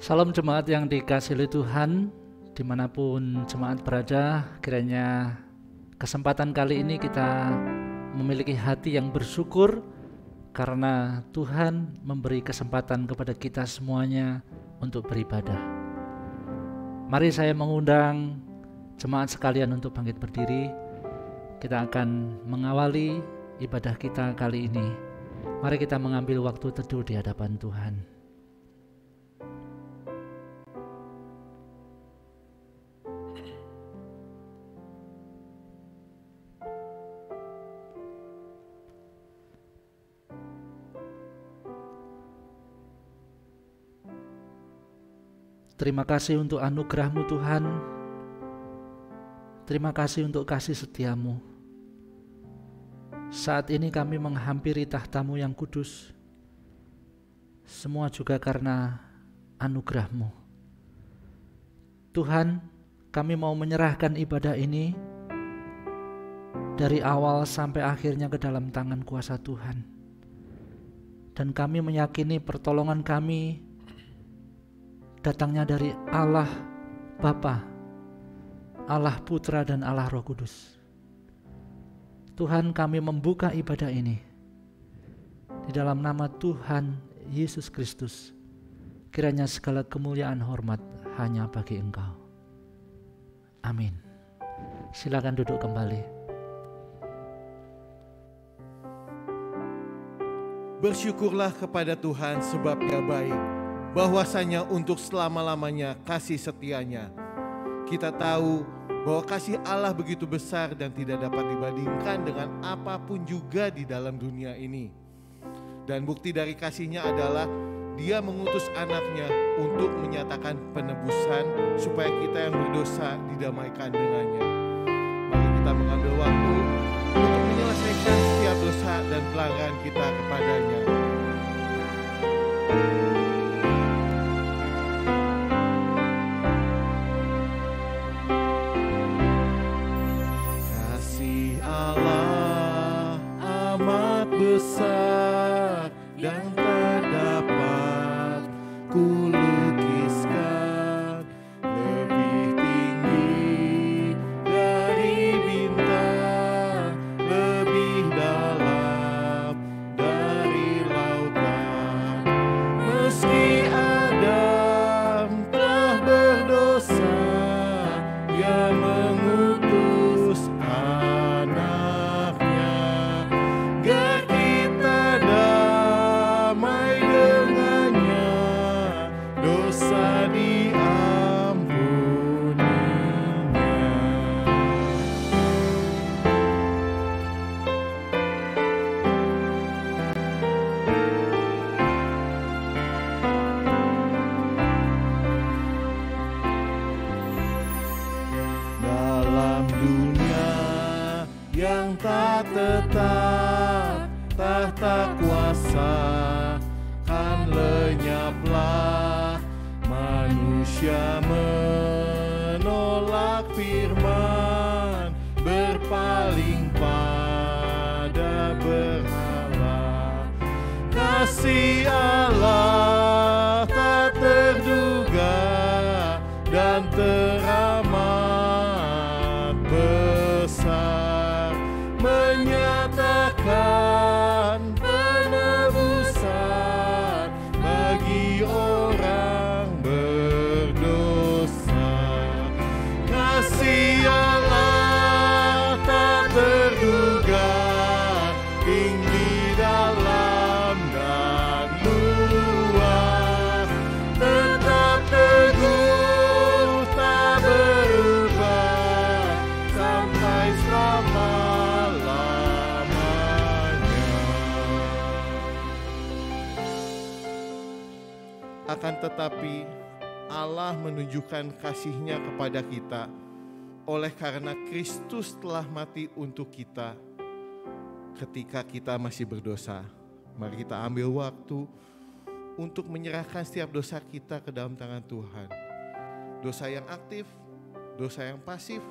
Salam jemaat yang dikasihi oleh Tuhan, dimanapun jemaat berada, kiranya kesempatan kali ini kita memiliki hati yang bersyukur karena Tuhan memberi kesempatan kepada kita semuanya untuk beribadah. Mari saya mengundang jemaat sekalian untuk bangkit berdiri. Kita akan mengawali ibadah kita kali ini. Mari kita mengambil waktu teduh di hadapan Tuhan. Terima kasih untuk anugerah-Mu Tuhan. Terima kasih untuk kasih setia-Mu. Saat ini kami menghampiri tahta-Mu yang kudus. Semua juga karena anugerah-Mu. Tuhan, kami mau menyerahkan ibadah ini dari awal sampai akhirnya ke dalam tangan kuasa Tuhan. Dan kami meyakini pertolongan kami datangnya dari Allah Bapa, Allah Putra dan Allah Roh Kudus. Tuhan, kami membuka ibadah ini di dalam nama Tuhan Yesus Kristus. Kiranya segala kemuliaan hormat hanya bagi Engkau. Amin. Silakan duduk kembali. Bersyukurlah kepada Tuhan sebab Dia baik, bahwasanya untuk selama-lamanya kasih setianya. Kita tahu bahwa kasih Allah begitu besar dan tidak dapat dibandingkan dengan apapun juga di dalam dunia ini. Dan bukti dari kasihnya adalah Dia mengutus anaknya untuk menyatakan penebusan supaya kita yang berdosa didamaikan dengannya. Mari kita mengambil waktu untuk menyelesaikan setiap dosa dan pelanggaran kita kepadanya. Besar dan tak dapat kulukiskan, lebih tinggi dari bintang, lebih dalam dari lautan. Meski Adam telah berdosa, Dia mengutus anaknya. Dosa diampuninya. Dalam dunia yang tak tetap, tahta kuasa kan lenyaplah. Manusia menolak firman, berpaling pada berhala. Kasih Allah tak terduga dan teramat besar, menyatakan penebusan bagi orang berdosa. Kasih Allah tak terduga, tinggi dalam dan luas, tetap teguh tak berubah sampai selama-lamanya. Akan tetapi Allah menunjukkan kasih-Nya kepada kita oleh karena Kristus telah mati untuk kita ketika kita masih berdosa. Mari kita ambil waktu untuk menyerahkan setiap dosa kita ke dalam tangan Tuhan. Dosa yang aktif, dosa yang pasif,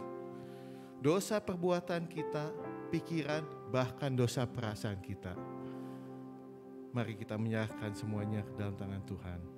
dosa perbuatan kita, pikiran, bahkan dosa perasaan kita. Mari kita menyerahkan semuanya ke dalam tangan Tuhan.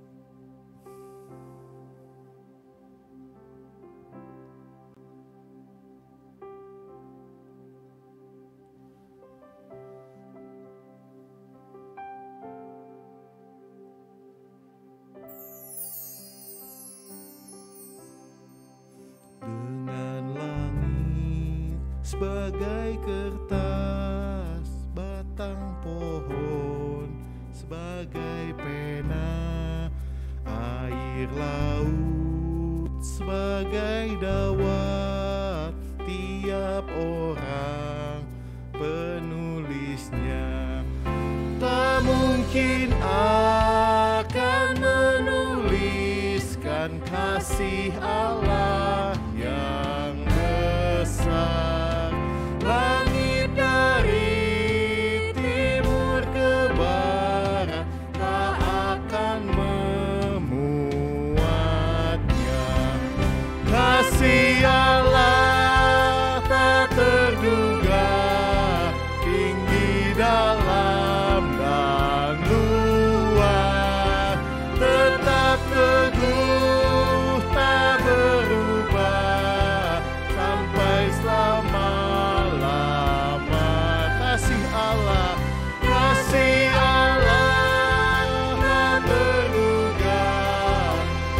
sebagai kertas, batang pohon sebagai pena, air laut sebagai dawat, tiap orang penulisnya tak mungkin akan menuliskan kasih Allah yang besar. Langit dari timur ke barat tak akan memuatnya. Kasih Allah tak terduga, tinggi dalam dan luas, tetap teguh tak berubah sampai selama-lama. Kasih Allah, kasih Allah tak terduga,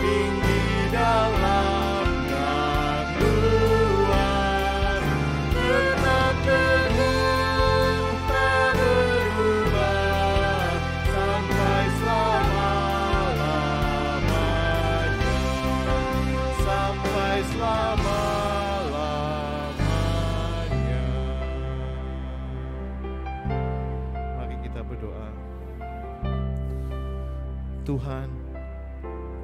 tinggi dalam dan luas, tetap teguh tak berubah sampai selama-lamanya, sampai selama-lamanya. Mari kita berdoa. Tuhan,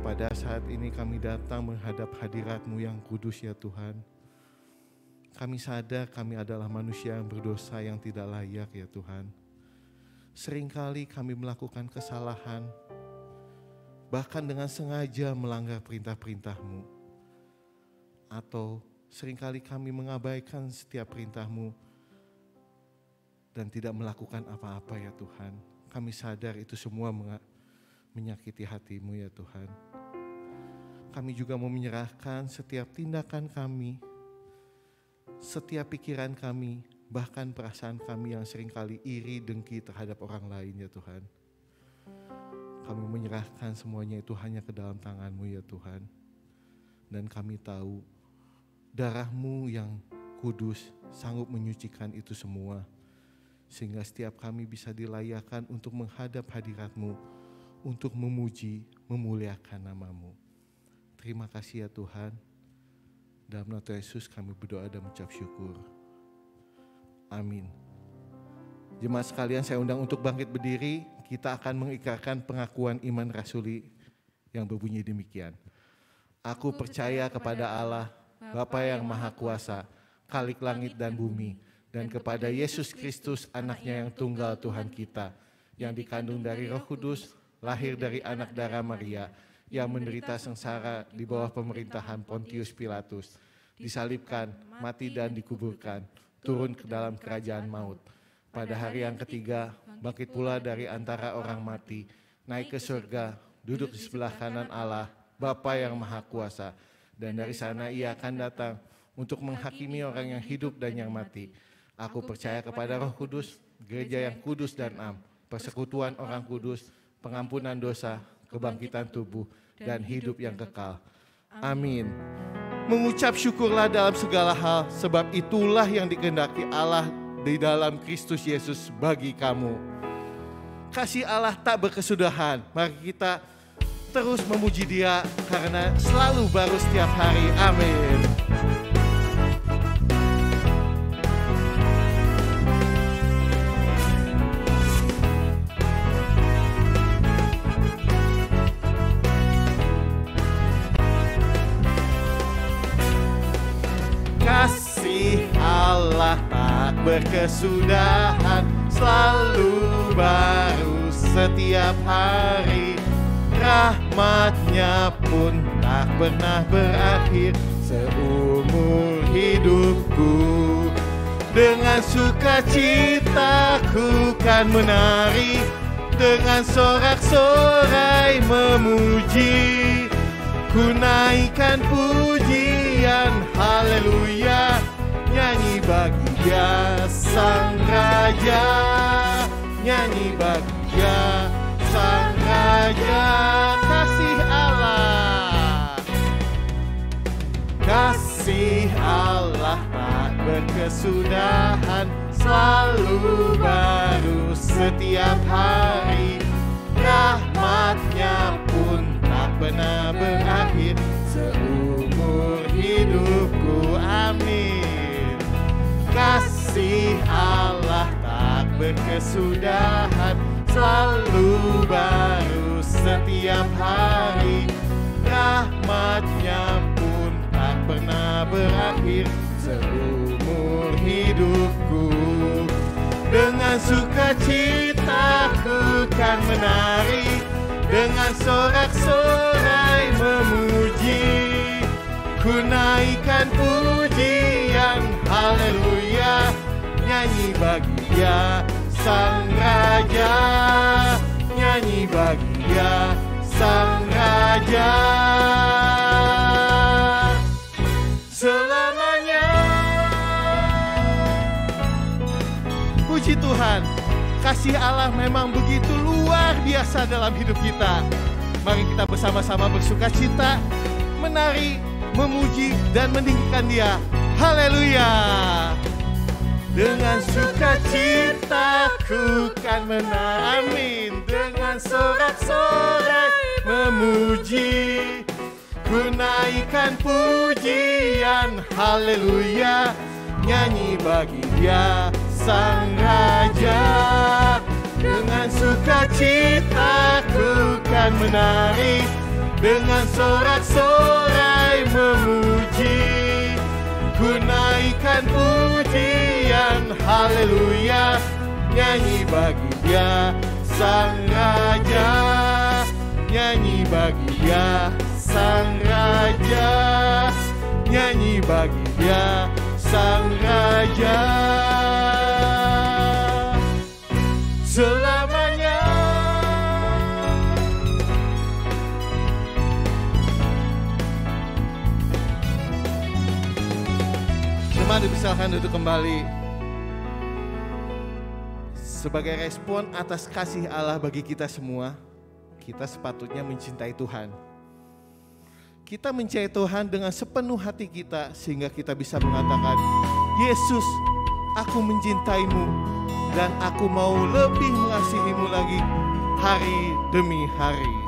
pada saat ini kami datang menghadap hadirat-Mu yang kudus ya Tuhan. Kami sadar kami adalah manusia yang berdosa yang tidak layak ya Tuhan. Seringkali kami melakukan kesalahan, bahkan dengan sengaja melanggar perintah-perintah-Mu. Atau seringkali kami mengabaikan setiap perintah-Mu dan tidak melakukan apa-apa ya Tuhan. Kami sadar itu semua menyakiti hati-Mu ya Tuhan. Kami juga mau menyerahkan setiap tindakan kami, setiap pikiran kami, bahkan perasaan kami yang seringkali iri, dengki terhadap orang lain ya Tuhan. Kami menyerahkan semuanya itu hanya ke dalam tangan-Mu ya Tuhan. Dan kami tahu darah-Mu yang kudus sanggup menyucikan itu semua. Sehingga setiap kami bisa dilayakkan untuk menghadap hadirat-Mu, untuk memuji, memuliakan nama-Mu. Terima kasih ya Tuhan. Dalam nama Yesus kami berdoa dan mengucap syukur. Amin. Jemaat sekalian, saya undang untuk bangkit berdiri. Kita akan mengikrarkan pengakuan iman rasuli yang berbunyi demikian. Aku percaya kepada Allah, Bapa yang Maha Kuasa, Khalik langit dan bumi, dan kepada Yesus Kristus, anaknya yang tunggal Tuhan kita, yang dikandung dari Roh Kudus, lahir dari anak darah Maria, yang menderita sengsara di bawah pemerintahan Pontius Pilatus, disalibkan, mati dan dikuburkan, turun ke dalam kerajaan maut. Pada hari yang ketiga, bangkit pula dari antara orang mati, naik ke surga, duduk di sebelah kanan Allah, Bapa yang Maha Kuasa, dan dari sana Ia akan datang untuk menghakimi orang yang hidup dan yang mati. Aku percaya kepada Roh Kudus, gereja yang kudus dan am, persekutuan orang kudus, pengampunan dosa, kebangkitan tubuh, dan hidup yang kekal. Amin. Mengucap syukurlah dalam segala hal, sebab itulah yang dikehendaki Allah di dalam Kristus Yesus bagi kamu. Kasih Allah tak berkesudahan. Mari kita terus memuji Dia karena selalu baru setiap hari. Amin. Kasih Allah tak berkesudahan, selalu baru setiap hari. Rahmat-Nya pun tak pernah berakhir seumur hidupku. Dengan sukacita ku kan menari, dengan sorak-sorai memuji. Ku naikkan pujian, haleluya, nyanyi bagi Dia Sang Raja, nyanyi bagi Dia Sang Raja. Kasih Allah, kasih Allah tak berkesudahan, selalu baru setiap hari. Rahmat-Nya pun tak pernah berakhir seumur hidupku, amin. Kasih Allah tak berkesudahan, selalu baru setiap hari. Rahmat-Nya pun tak pernah berakhir seumur hidupku. Dengan sukacita ku kan menari, dengan sorak-sorai memuji. Ku naikkan pujian, haleluya, nyanyi bagi Dia Sang Raja, nyanyi bagi Dia Sang Raja. Selamanya. Puji Tuhan, kasih Allah memang begitu luar biasa dalam hidup kita. Mari kita bersama-sama bersukacita, menari, memuji, dan meninggikan Dia. Haleluya. Dengan sukacita ku kan menari, amin. Dengan sorak-sorai memuji, ku naikkan pujian, haleluya, nyanyi bagi Dia Sang Raja. Dengan sukacita ku kan menari, dengan sorak-sorai memuji, ku naikkan pujian, haleluya, nyanyi bagi Dia Sang Raja, nyanyi bagi Dia Sang Raja, nyanyi bagi Dia Sang Raja. Selamanya. Jemaat dipersilakan duduk kembali. Sebagai respon atas kasih Allah bagi kita semua, kita sepatutnya mencintai Tuhan. Kita mencintai Tuhan dengan sepenuh hati kita sehingga kita bisa mengatakan, Yesus, aku mencintaimu dan aku mau lebih mengasihimu lagi hari demi hari.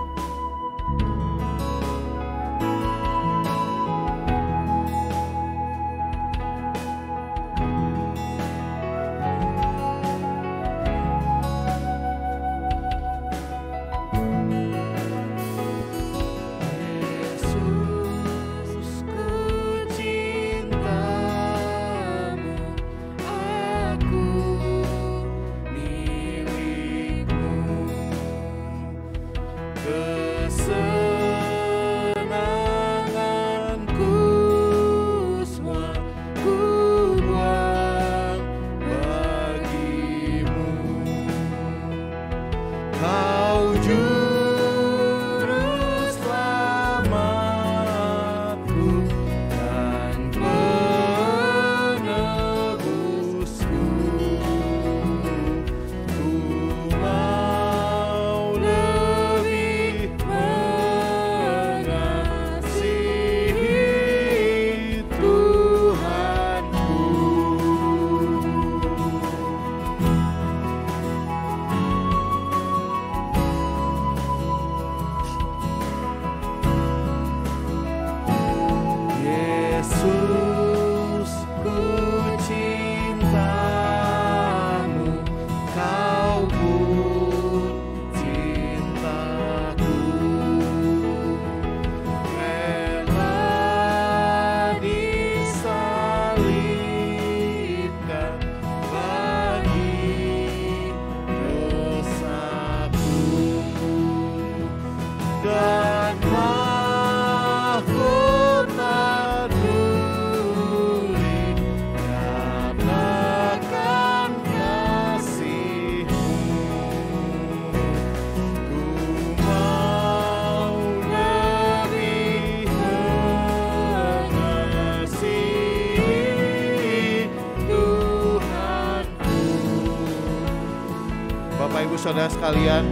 Bapak Ibu Saudara sekalian,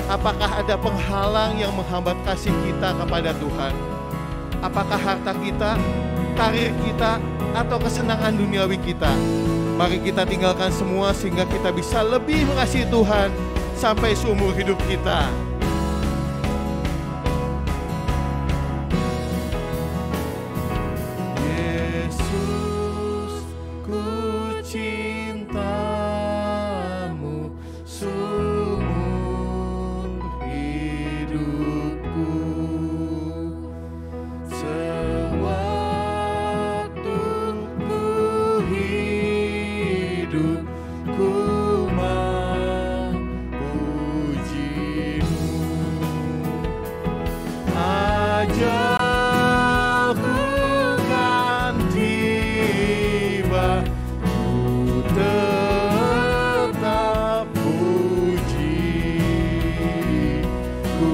apakah ada penghalang yang menghambat kasih kita kepada Tuhan? Apakah harta kita? karir kita, atau kesenangan duniawi kita. Mari kita tinggalkan semua sehingga kita bisa lebih mengasihi Tuhan sampai seumur hidup kita. Yesus, ku cintamu seumur hidupku. Sewaktu ku hidup, ku memujimu. Ajalku kan tiba, ku tetap puji. Ku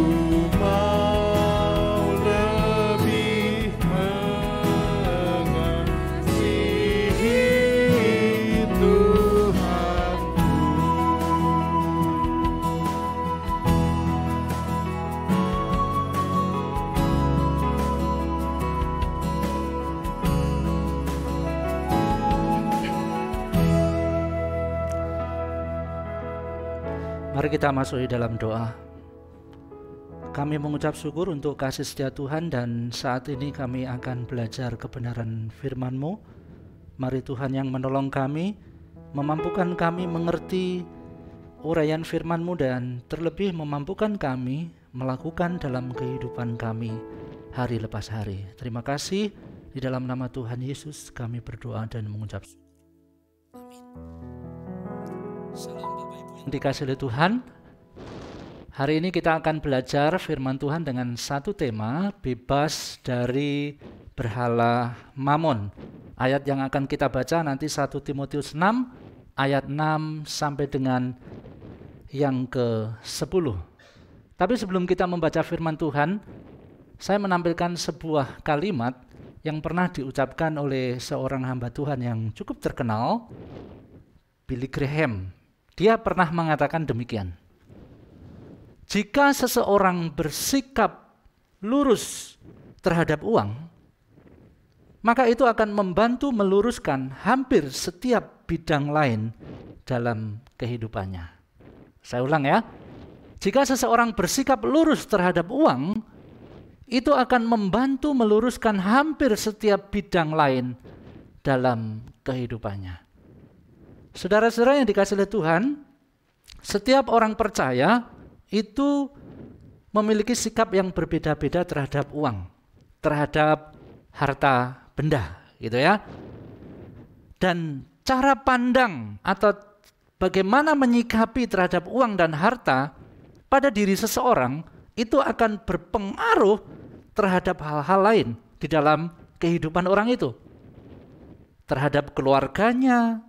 mau lebih mengasihi Tuhanku. Mari kita masuk di dalam doa. Kami mengucap syukur untuk kasih setia Tuhan, dan saat ini kami akan belajar kebenaran firman-Mu. Mari Tuhan yang menolong kami, memampukan kami mengerti uraian firman-Mu, dan terlebih memampukan kami melakukan dalam kehidupan kami hari lepas hari. Terima kasih, di dalam nama Tuhan Yesus kami berdoa dan mengucap syukur. Amin. Salam Bapak Ibu yang dikasihi oleh Tuhan. Hari ini kita akan belajar firman Tuhan dengan satu tema, bebas dari berhala Mamon. Ayat yang akan kita baca nanti 1 Timotius 6 ayat 6 sampai dengan yang ke-10. Tapi sebelum kita membaca firman Tuhan, saya menampilkan sebuah kalimat yang pernah diucapkan oleh seorang hamba Tuhan yang cukup terkenal, Billy Graham. Dia pernah mengatakan demikian: jika seseorang bersikap lurus terhadap uang, maka itu akan membantu meluruskan hampir setiap bidang lain dalam kehidupannya. Saya ulang ya. Jika seseorang bersikap lurus terhadap uang, itu akan membantu meluruskan hampir setiap bidang lain dalam kehidupannya. Saudara-saudara yang dikasihi oleh Tuhan, setiap orang percaya itu memiliki sikap yang berbeda-beda terhadap uang, terhadap harta benda, gitu ya. Dan cara pandang atau bagaimana menyikapi terhadap uang dan harta pada diri seseorang itu akan berpengaruh terhadap hal-hal lain di dalam kehidupan orang itu. Terhadap keluarganya,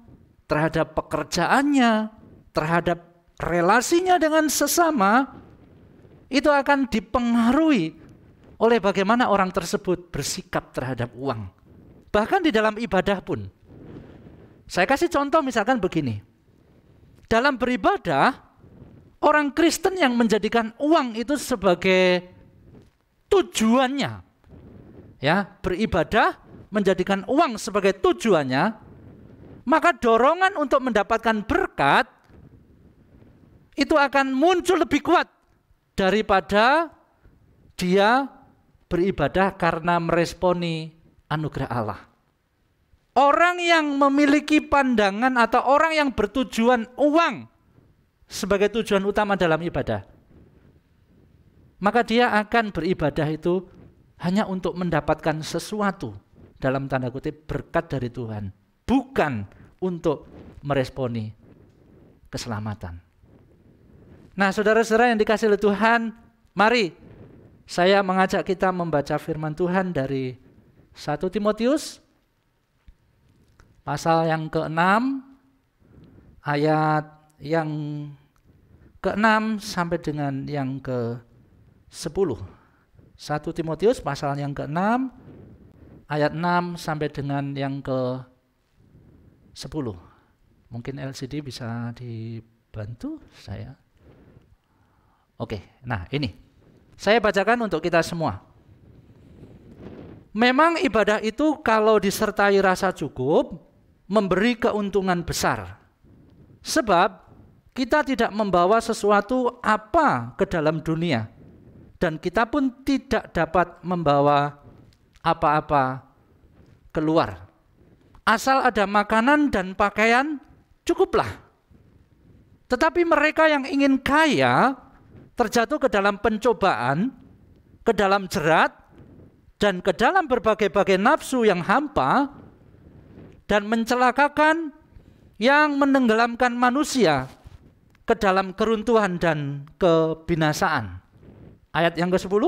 terhadap pekerjaannya, terhadap relasinya dengan sesama, itu akan dipengaruhi oleh bagaimana orang tersebut bersikap terhadap uang. Bahkan di dalam ibadah pun. Saya kasih contoh misalkan begini. Dalam beribadah, orang Kristen yang menjadikan uang itu sebagai tujuannya, ya, beribadah menjadikan uang sebagai tujuannya, maka dorongan untuk mendapatkan berkat itu akan muncul lebih kuat daripada dia beribadah karena meresponi anugerah Allah. Orang yang memiliki pandangan atau orang yang bertujuan uang sebagai tujuan utama dalam ibadah, maka dia akan beribadah itu hanya untuk mendapatkan sesuatu, dalam tanda kutip berkat dari Tuhan, bukan untuk meresponi keselamatan. Nah, saudara-saudara yang dikasihi oleh Tuhan, mari saya mengajak kita membaca firman Tuhan dari 1 Timotius pasal yang ke-6 ayat yang ke-6 sampai dengan yang ke-10. 1 Timotius pasal yang ke-6 ayat 6 sampai dengan yang ke-10. Mungkin LCD bisa dibantu saya. Oke, nah ini. Saya bacakan untuk kita semua. Memang ibadah itu kalau disertai rasa cukup, memberi keuntungan besar. Sebab kita tidak membawa sesuatu apa ke dalam dunia. Dan kita pun tidak dapat membawa apa-apa keluar. Asal ada makanan dan pakaian, cukuplah. Tetapi mereka yang ingin kaya, terjatuh ke dalam pencobaan, ke dalam jerat, dan ke dalam berbagai-bagai nafsu yang hampa, dan mencelakakan yang menenggelamkan manusia ke dalam keruntuhan dan kebinasaan. Ayat yang ke-10,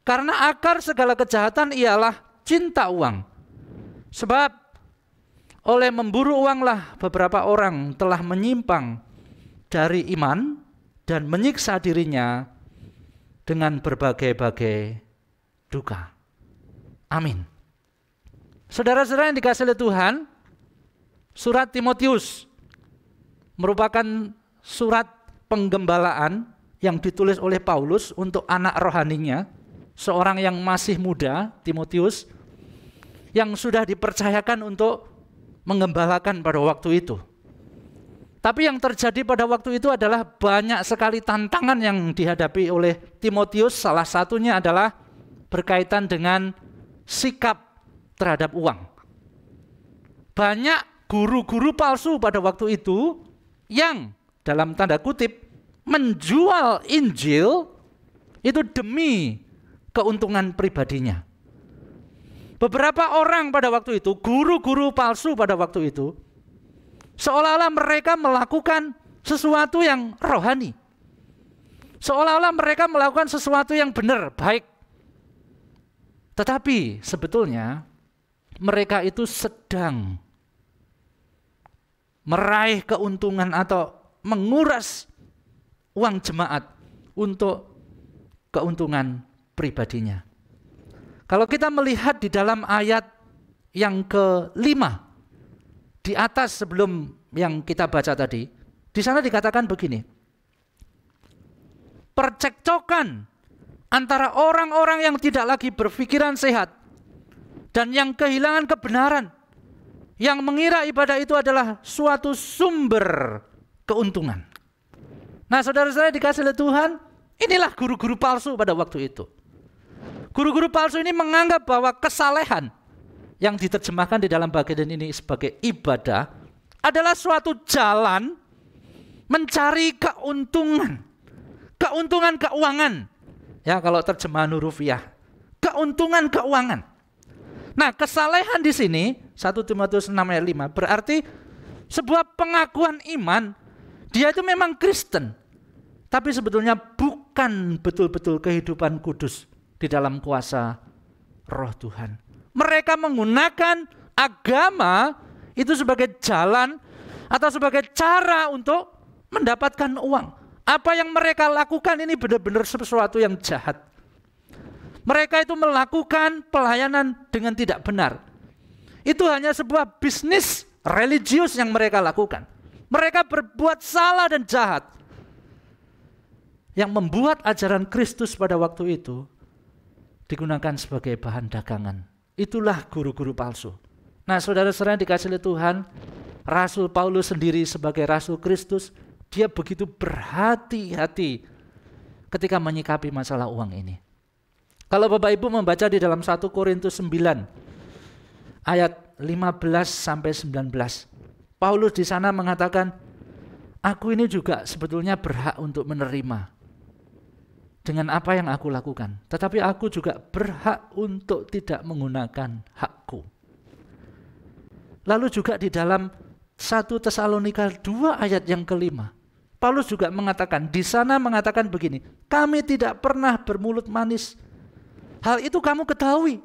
karena akar segala kejahatan ialah cinta uang. Sebab oleh memburu uanglah beberapa orang telah menyimpang dari iman dan menyiksa dirinya dengan berbagai-bagai duka. Amin. Saudara-saudara yang dikasihi oleh Tuhan, surat Timotius merupakan surat penggembalaan yang ditulis oleh Paulus untuk anak rohaninya, seorang yang masih muda, Timotius, yang sudah dipercayakan untuk menggembalakan pada waktu itu. Tapi yang terjadi pada waktu itu adalah banyak sekali tantangan yang dihadapi oleh Timotius. Salah satunya adalah berkaitan dengan sikap terhadap uang. Banyak guru-guru palsu pada waktu itu yang dalam tanda kutip menjual Injil itu demi keuntungan pribadinya. Beberapa orang pada waktu itu, guru-guru palsu pada waktu itu, seolah-olah mereka melakukan sesuatu yang rohani. Seolah-olah mereka melakukan sesuatu yang benar, baik. Tetapi sebetulnya mereka itu sedang meraih keuntungan atau menguras uang jemaat untuk keuntungan pribadinya. Kalau kita melihat di dalam ayat yang ke-5 di atas sebelum yang kita baca tadi, di sana dikatakan begini. Percekcokan antara orang-orang yang tidak lagi berpikiran sehat dan yang kehilangan kebenaran, yang mengira ibadah itu adalah suatu sumber keuntungan. Nah, saudara-saudara dikasihi oleh Tuhan, inilah guru-guru palsu pada waktu itu. Guru-guru palsu ini menganggap bahwa kesalehan yang diterjemahkan di dalam bagian ini sebagai ibadah adalah suatu jalan mencari keuntungan. Keuntungan keuangan. Ya, kalau terjemahan hurufiah. Keuntungan keuangan. Nah, kesalehan di sini 1 Timotius 6 ayat 5 berarti sebuah pengakuan iman, dia itu memang Kristen, tapi sebetulnya bukan betul-betul kehidupan kudus di dalam kuasa Roh Tuhan. Mereka menggunakan agama itu sebagai jalan atau sebagai cara untuk mendapatkan uang. Apa yang mereka lakukan ini benar-benar sesuatu yang jahat. Mereka itu melakukan pelayanan dengan tidak benar. Itu hanya sebuah bisnis religius yang mereka lakukan. Mereka berbuat salah dan jahat. Yang membuat ajaran Kristus pada waktu itu digunakan sebagai bahan dagangan. Itulah guru-guru palsu. Nah, saudara-saudara dikasihi oleh Tuhan, Rasul Paulus sendiri sebagai Rasul Kristus, dia begitu berhati-hati ketika menyikapi masalah uang ini. Kalau Bapak Ibu membaca di dalam 1 Korintus 9 ayat 15 sampai 19, Paulus di sana mengatakan, aku ini juga sebetulnya berhak untuk menerima dengan apa yang aku lakukan, tetapi aku juga berhak untuk tidak menggunakan hakku. Lalu juga di dalam 1 Tesalonika 2 ayat yang ke-5, Paulus juga mengatakan, di sana mengatakan begini, kami tidak pernah bermulut manis. Hal itu kamu ketahui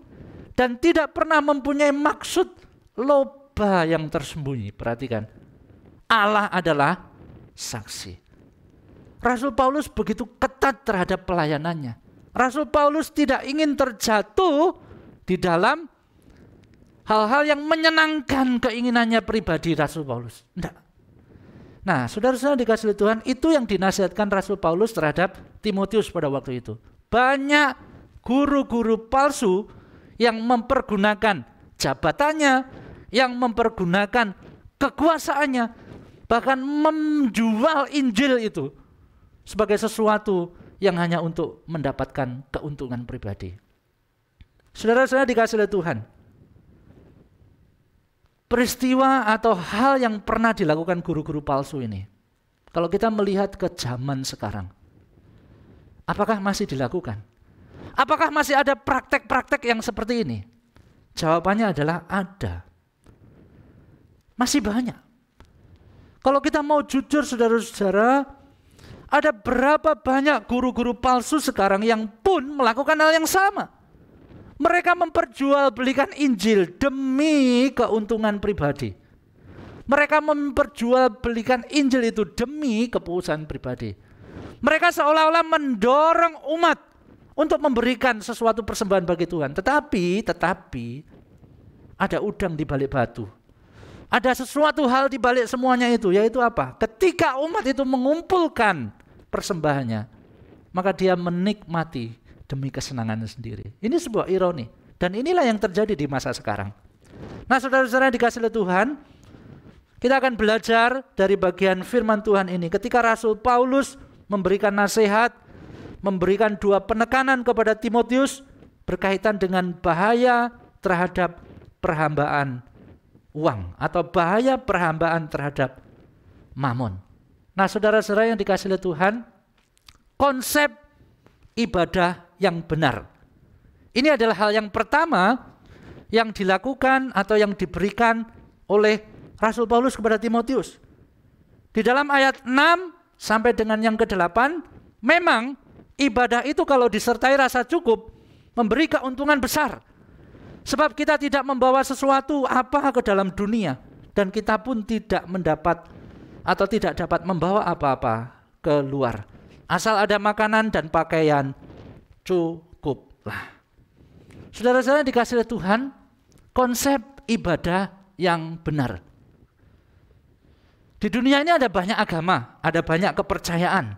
dan tidak pernah mempunyai maksud loba yang tersembunyi. Perhatikan, Allah adalah saksi. Rasul Paulus begitu ketat terhadap pelayanannya. Rasul Paulus tidak ingin terjatuh di dalam hal-hal yang menyenangkan keinginannya pribadi Rasul Paulus. Tidak. Nah, saudara-saudara dikasihi Tuhan, itu yang dinasihatkan Rasul Paulus terhadap Timotius pada waktu itu. Banyak guru-guru palsu yang mempergunakan jabatannya, yang mempergunakan kekuasaannya, bahkan menjual Injil itu sebagai sesuatu yang hanya untuk mendapatkan keuntungan pribadi. Saudara-saudara dikasihi oleh Tuhan, peristiwa atau hal yang pernah dilakukan guru-guru palsu ini, kalau kita melihat ke zaman sekarang, apakah masih dilakukan? Apakah masih ada praktek-praktek yang seperti ini? Jawabannya adalah ada. Masih banyak. Kalau kita mau jujur saudara-saudara, ada berapa banyak guru-guru palsu sekarang yang pun melakukan hal yang sama. Mereka memperjualbelikan Injil demi keuntungan pribadi. Mereka memperjualbelikan Injil itu demi kepuasan pribadi. Mereka seolah-olah mendorong umat untuk memberikan sesuatu persembahan bagi Tuhan. Tetapi ada udang di balik batu. Ada sesuatu hal di balik semuanya itu, yaitu apa? Ketika umat itu mengumpulkan persembahannya, maka dia menikmati demi kesenangannya sendiri. Ini sebuah ironi. Dan inilah yang terjadi di masa sekarang. Nah, saudara-saudara yang dikasihi oleh Tuhan, kita akan belajar dari bagian firman Tuhan ini. Ketika Rasul Paulus memberikan nasihat, memberikan dua penekanan kepada Timotius berkaitan dengan bahaya terhadap perhambaan uang atau bahaya perhambaan terhadap mamon. Nah, saudara-saudara yang dikasihi oleh Tuhan, konsep ibadah yang benar. Ini adalah hal yang pertama yang dilakukan atau yang diberikan oleh Rasul Paulus kepada Timotius. Di dalam ayat 6 sampai dengan yang ke-8, memang ibadah itu kalau disertai rasa cukup memberi keuntungan besar. Sebab kita tidak membawa sesuatu apa ke dalam dunia, dan kita pun tidak mendapat atau tidak dapat membawa apa-apa ke luar. Asal ada makanan dan pakaian, cukuplah. Saudara-saudara dikasihi oleh Tuhan, konsep ibadah yang benar. Di dunia ini ada banyak agama, ada banyak kepercayaan.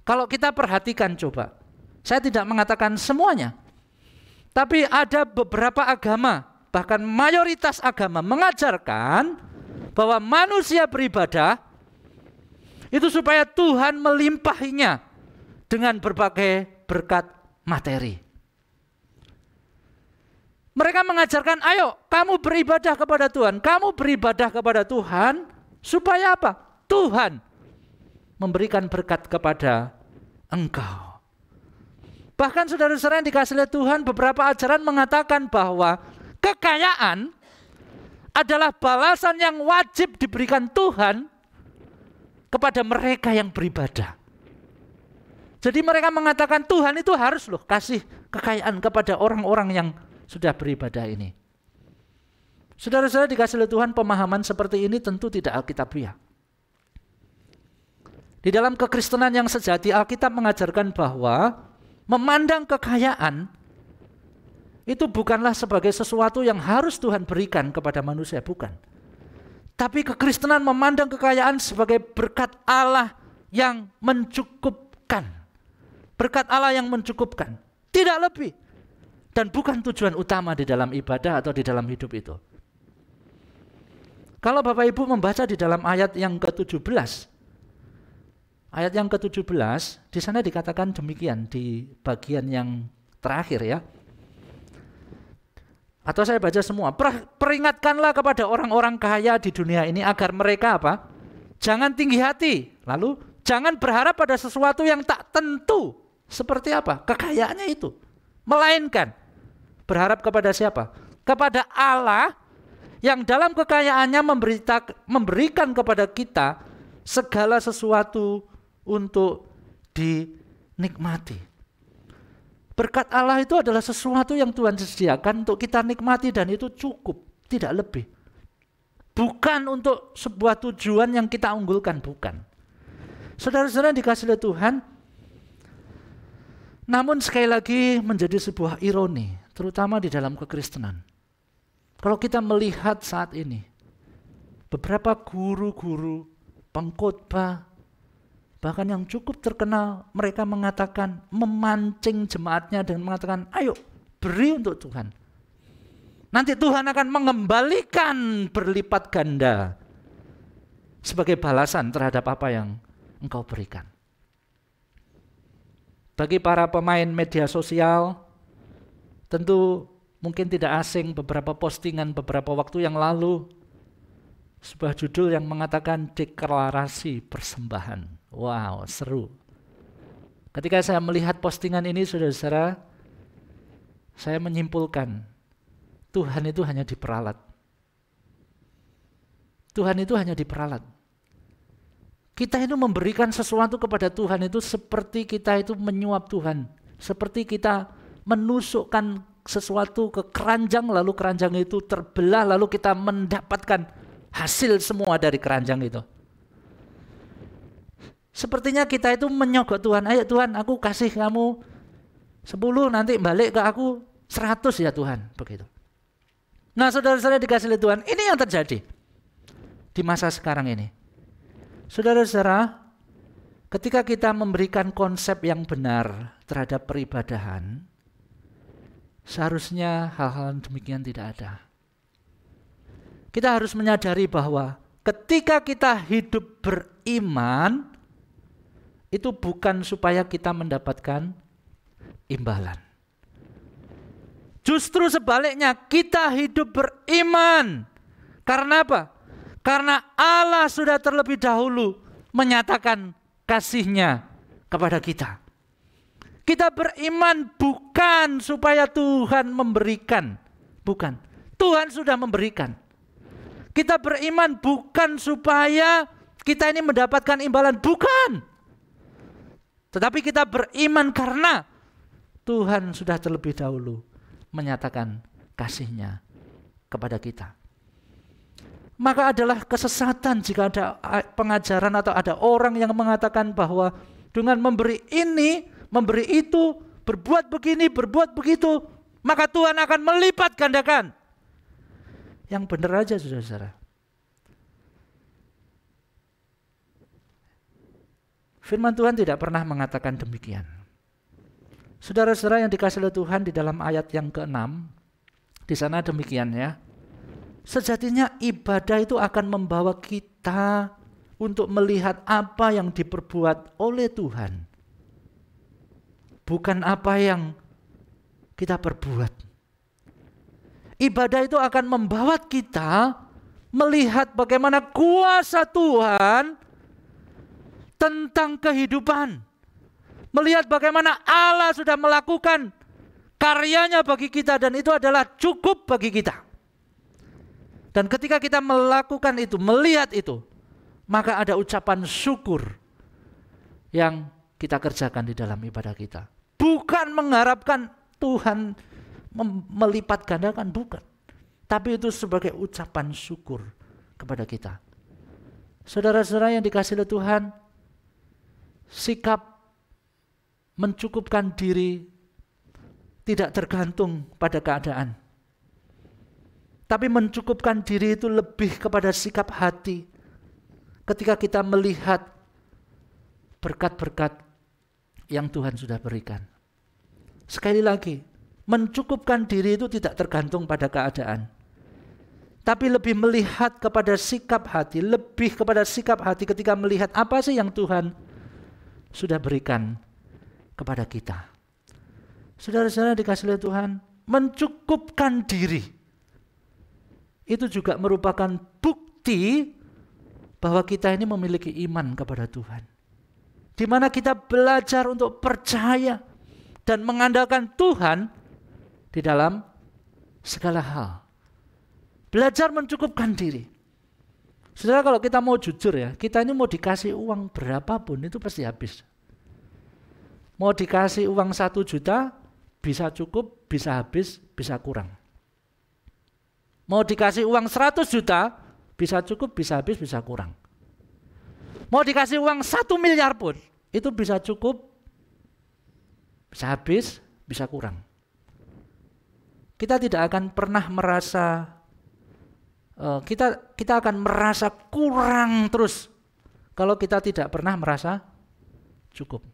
Kalau kita perhatikan coba, saya tidak mengatakan semuanya, tapi ada beberapa agama, bahkan mayoritas agama mengajarkan bahwa manusia beribadah itu supaya Tuhan melimpahinya dengan berbagai berkat materi. Mereka mengajarkan, ayo kamu beribadah kepada Tuhan, kamu beribadah kepada Tuhan supaya apa? Tuhan memberikan berkat kepada engkau. Bahkan saudara-saudara yang dikasihi oleh Tuhan, beberapa ajaran mengatakan bahwa kekayaan adalah balasan yang wajib diberikan Tuhan kepada mereka yang beribadah. Jadi mereka mengatakan Tuhan itu harus loh kasih kekayaan kepada orang-orang yang sudah beribadah ini. Saudara-saudara dikasihi oleh Tuhan, pemahaman seperti ini tentu tidak alkitabiah. Di dalam kekristenan yang sejati, Alkitab mengajarkan bahwa memandang kekayaan itu bukanlah sebagai sesuatu yang harus Tuhan berikan kepada manusia, bukan. Tapi kekristenan memandang kekayaan sebagai berkat Allah yang mencukupkan. Berkat Allah yang mencukupkan, tidak lebih. Dan bukan tujuan utama di dalam ibadah atau di dalam hidup itu. Kalau Bapak Ibu membaca di dalam ayat yang ke-17, ayat yang ke-17, di sana dikatakan demikian di bagian yang terakhir ya. Atau saya baca semua, peringatkanlah kepada orang-orang kaya di dunia ini agar mereka apa? Jangan tinggi hati, lalu jangan berharap pada sesuatu yang tak tentu. Seperti apa? Kekayaannya itu. Melainkan berharap kepada siapa? Kepada Allah yang dalam kekayaannya memberikan kepada kita segala sesuatu untuk dinikmati. Berkat Allah itu adalah sesuatu yang Tuhan sediakan untuk kita nikmati dan itu cukup, tidak lebih. Bukan untuk sebuah tujuan yang kita unggulkan, bukan. Saudara-saudara dikasihi oleh Tuhan, namun sekali lagi menjadi sebuah ironi, terutama di dalam kekristenan. Kalau kita melihat saat ini, beberapa guru-guru, pengkhotbah, bahkan yang cukup terkenal, mereka mengatakan, memancing jemaatnya dengan mengatakan, ayo beri untuk Tuhan. Nanti Tuhan akan mengembalikan berlipat ganda sebagai balasan terhadap apa yang engkau berikan. Bagi para pemain media sosial, tentu mungkin tidak asing beberapa postingan beberapa waktu yang lalu, sebuah judul yang mengatakan deklarasi persembahan. Wow, seru. Ketika saya melihat postingan ini, saudara-saudara, saya menyimpulkan Tuhan itu hanya diperalat. Tuhan itu hanya diperalat. Kita itu memberikan sesuatu kepada Tuhan itu seperti kita itu menyuap Tuhan. Seperti kita menusukkan sesuatu ke keranjang, lalu keranjang itu terbelah, lalu kita mendapatkan hasil semua dari keranjang itu. Sepertinya kita itu menyogok Tuhan. Ayo Tuhan, aku kasih kamu 10, nanti balik ke aku 100 ya Tuhan. Begitu. Nah saudara-saudara dikasih oleh Tuhan, ini yang terjadi di masa sekarang ini. Saudara-saudara, ketika kita memberikan konsep yang benar terhadap peribadahan, seharusnya hal-hal demikian tidak ada. Kita harus menyadari bahwa ketika kita hidup beriman, itu bukan supaya kita mendapatkan imbalan. Justru sebaliknya, kita hidup beriman. Karena apa? Karena Allah sudah terlebih dahulu menyatakan kasih-Nya kepada kita. Kita beriman bukan supaya Tuhan memberikan. Bukan. Tuhan sudah memberikan. Kita beriman bukan supaya kita ini mendapatkan imbalan. Bukan. Tetapi kita beriman karena Tuhan sudah terlebih dahulu menyatakan kasih-Nya kepada kita. Maka adalah kesesatan jika ada pengajaran atau ada orang yang mengatakan bahwa dengan memberi ini, memberi itu, berbuat begini, berbuat begitu, maka Tuhan akan melipat gandakan. Yang benar aja saudara-saudara. Firman Tuhan tidak pernah mengatakan demikian. Saudara-saudara yang dikasihi oleh Tuhan, di dalam ayat yang ke-6, di sana demikian ya. Sejatinya ibadah itu akan membawa kita untuk melihat apa yang diperbuat oleh Tuhan. Bukan apa yang kita perbuat. Ibadah itu akan membawa kita melihat bagaimana kuasa Tuhan tentang kehidupan. Melihat bagaimana Allah sudah melakukan karyanya bagi kita dan itu adalah cukup bagi kita. Dan ketika kita melakukan itu, melihat itu, maka ada ucapan syukur yang kita kerjakan di dalam ibadah kita. Bukan mengharapkan Tuhan melipat gandakan, bukan. Tapi itu sebagai ucapan syukur kepada kita. Saudara-saudara yang dikasihi oleh Tuhan, sikap mencukupkan diri tidak tergantung pada keadaan. Tapi mencukupkan diri itu lebih kepada sikap hati. Ketika kita melihat berkat-berkat yang Tuhan sudah berikan. Sekali lagi, mencukupkan diri itu tidak tergantung pada keadaan. Tapi lebih melihat kepada sikap hati, lebih kepada sikap hati ketika melihat apa sih yang Tuhan sudah berikan kepada kita. Saudara-saudara dikasihi oleh Tuhan, mencukupkan diri itu juga merupakan bukti bahwa kita ini memiliki iman kepada Tuhan. Di mana kita belajar untuk percaya dan mengandalkan Tuhan di dalam segala hal. Belajar mencukupkan diri. Saudara, kalau kita mau jujur ya, kita ini mau dikasih uang berapapun itu pasti habis. Mau dikasih uang 1 juta, bisa cukup, bisa habis, bisa kurang. Mau dikasih uang 100 juta, bisa cukup, bisa habis, bisa kurang. Mau dikasih uang 1 miliar pun, itu bisa cukup, bisa habis, bisa kurang. Kita tidak akan pernah merasa, kita akan merasa kurang terus kalau kita tidak pernah merasa cukup.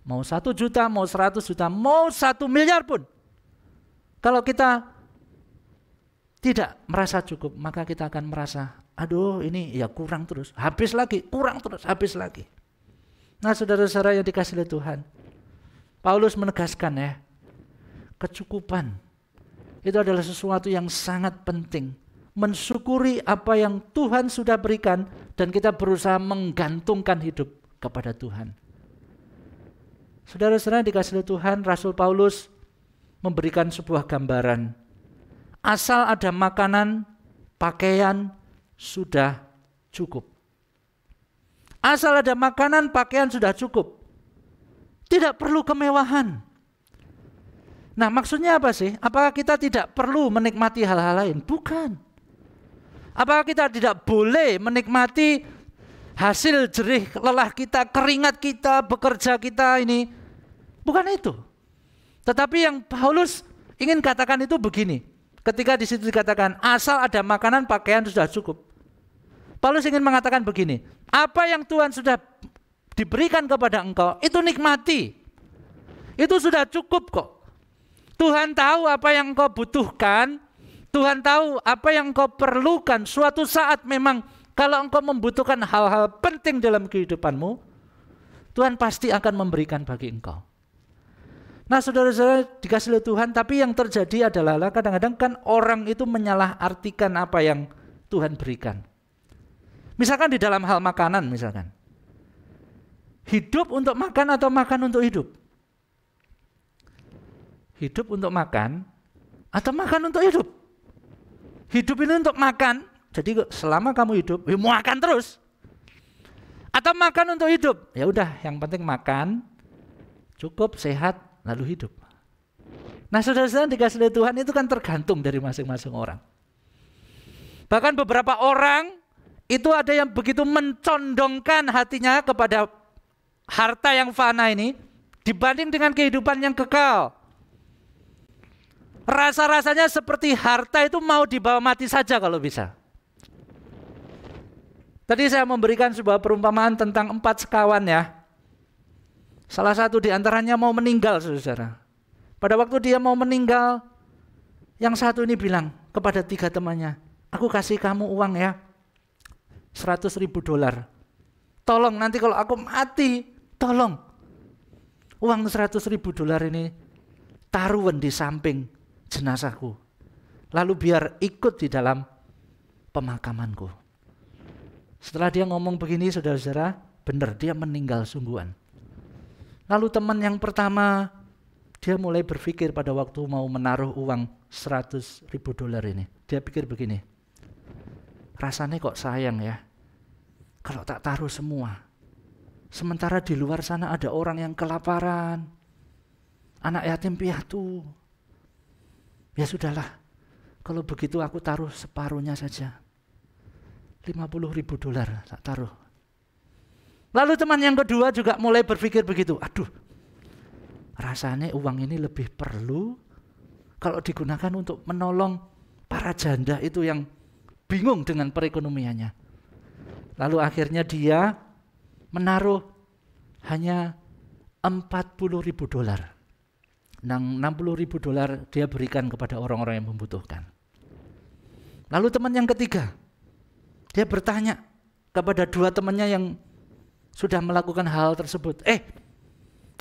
Mau 1 juta, mau 100 juta, mau 1 miliar pun, Kalau kita tidak merasa cukup, maka kita akan merasa, aduh ini ya kurang terus, habis lagi, kurang terus, habis lagi. Nah saudara-saudara yang dikasihi oleh Tuhan, Paulus menegaskan ya, kecukupan itu adalah sesuatu yang sangat penting. Mensyukuri apa yang Tuhan sudah berikan dan kita berusaha menggantungkan hidup kepada Tuhan. Saudara-saudara yang dikasihi oleh Tuhan, Rasul Paulus memberikan sebuah gambaran. Asal ada makanan, pakaian sudah cukup. Asal ada makanan, pakaian sudah cukup. Tidak perlu kemewahan. Nah, maksudnya apa sih? Apakah kita tidak perlu menikmati hal-hal lain? Bukan. Apakah kita tidak boleh menikmati hasil jerih lelah kita, keringat kita, bekerja kita ini? Bukan itu. Tetapi yang Paulus ingin katakan itu begini. Ketika di situ dikatakan asal ada makanan, pakaian sudah cukup. Paulus ingin mengatakan begini, apa yang Tuhan sudah diberikan kepada engkau, itu nikmati. Itu sudah cukup kok. Tuhan tahu apa yang engkau butuhkan, Tuhan tahu apa yang engkau perlukan. Suatu saat memang kalau engkau membutuhkan hal-hal penting dalam kehidupanmu, Tuhan pasti akan memberikan bagi engkau. Nah saudara-saudara dikasihi oleh Tuhan, tapi yang terjadi adalah kadang-kadang kan orang itu menyalahartikan apa yang Tuhan berikan. Misalkan di dalam hal makanan misalkan. Hidup untuk makan atau makan untuk hidup? Hidup untuk makan atau makan untuk hidup? Hidup ini untuk makan, jadi selama kamu hidup, ya mau makan terus. Atau makan untuk hidup, ya udah yang penting makan, cukup, sehat, lalu hidup. Nah saudara-saudara dikasihi oleh Tuhan itu kan tergantung dari masing-masing orang. Bahkan beberapa orang itu ada yang begitu mencondongkan hatinya kepada harta yang fana ini dibanding dengan kehidupan yang kekal. Rasa-rasanya seperti harta itu mau dibawa mati saja kalau bisa. Tadi saya memberikan sebuah perumpamaan tentang 4 sekawan ya. Salah satu di antaranya mau meninggal saudara. Pada waktu dia mau meninggal, yang satu ini bilang kepada 3 temannya, aku kasih kamu uang ya, $100.000. Tolong nanti kalau aku mati, tolong uang $100.000 ini taruhan di samping jenazahku. Lalu biar ikut di dalam pemakamanku. Setelah dia ngomong begini saudara-saudara, benar dia meninggal sungguhan. Lalu teman yang pertama, dia mulai berpikir pada waktu mau menaruh uang $100.000 ini. Dia pikir begini, rasanya kok sayang ya, kalau tak taruh semua. Sementara di luar sana ada orang yang kelaparan, anak yatim piatu. Ya sudahlah, kalau begitu aku taruh separuhnya saja. $50.000 tak taruh. Lalu teman yang kedua juga mulai berpikir begitu. Aduh, rasanya uang ini lebih perlu kalau digunakan untuk menolong para janda itu yang bingung dengan perekonomiannya. Lalu akhirnya dia menaruh hanya $40.000. $60.000 dia berikan kepada orang-orang yang membutuhkan. Lalu teman yang ketiga, dia bertanya kepada 2 temannya yang sudah melakukan hal tersebut.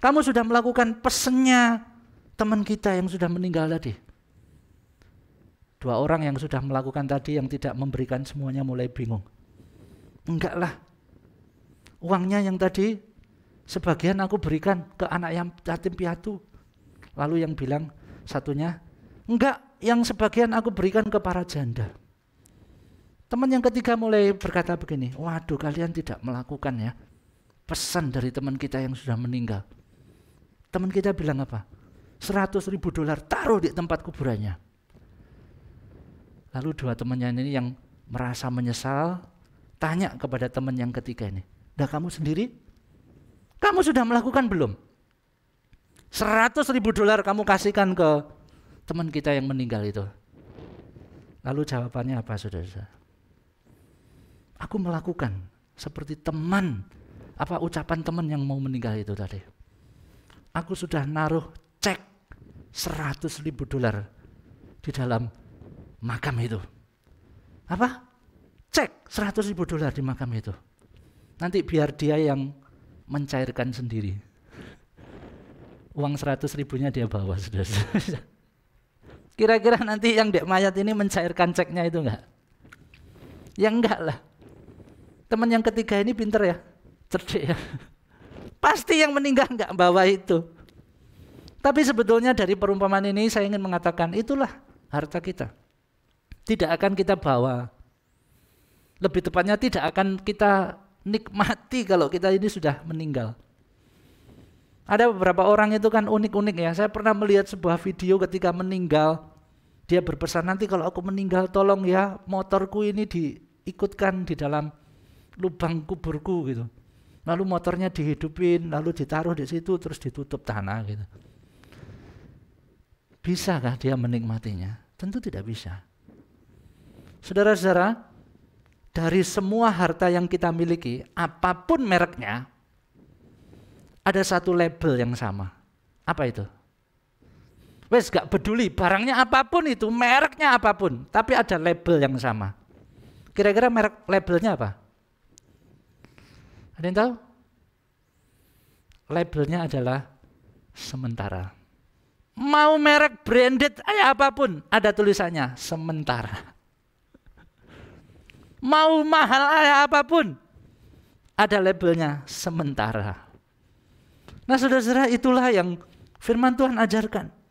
Kamu sudah melakukan pesennya teman kita yang sudah meninggal tadi. 2 orang yang sudah melakukan tadi yang tidak memberikan semuanya mulai bingung. Enggak lah, uangnya yang tadi sebagian aku berikan ke anak yatim piatu. Lalu yang bilang satunya, enggak, yang sebagian aku berikan ke para janda. Teman yang ketiga mulai berkata begini, waduh kalian tidak melakukan ya pesan dari teman kita yang sudah meninggal. Teman kita bilang apa? $100.000 taruh di tempat kuburannya. Lalu 2 temannya ini yang merasa menyesal tanya kepada teman yang ketiga ini, "Dah kamu sendiri? Kamu sudah melakukan belum? $100.000 kamu kasihkan ke teman kita yang meninggal itu." Lalu jawabannya apa saudara? Aku melakukan seperti teman, ucapan teman yang mau meninggal itu tadi. Aku sudah naruh cek $100.000 di dalam makam itu. Apa? Cek $100.000 di makam itu. Nanti biar dia yang mencairkan sendiri. Uang 100.000-nya dia bawa, sudah. Kira-kira nanti yang dek mayat ini mencairkan ceknya itu enggak? Ya enggak lah. Teman yang ketiga ini pinter ya, cerdik ya. Pasti yang meninggal enggak bawa itu. Tapi sebetulnya dari perumpamaan ini saya ingin mengatakan itulah harta kita. Tidak akan kita bawa. Lebih tepatnya tidak akan kita nikmati kalau kita ini sudah meninggal. Ada beberapa orang itu kan unik-unik ya. Saya pernah melihat sebuah video ketika meninggal. Dia berpesan, nanti kalau aku meninggal tolong ya motorku ini diikutkan di dalam lubang kuburku gitu. Lalu motornya dihidupin, lalu ditaruh di situ terus ditutup tanah gitu. Bisakah dia menikmatinya? Tentu tidak bisa. Saudara-saudara, dari semua harta yang kita miliki, apapun mereknya, ada satu label yang sama. Apa itu? Wes gak peduli barangnya apapun itu, mereknya apapun, tapi ada label yang sama. Kira-kira merek labelnya apa? Ada yang tahu? Labelnya adalah sementara. Mau merek branded apapun, ada tulisannya sementara. Mau mahal apapun, ada labelnya sementara. Nah saudara-saudara, itulah yang firman Tuhan ajarkan.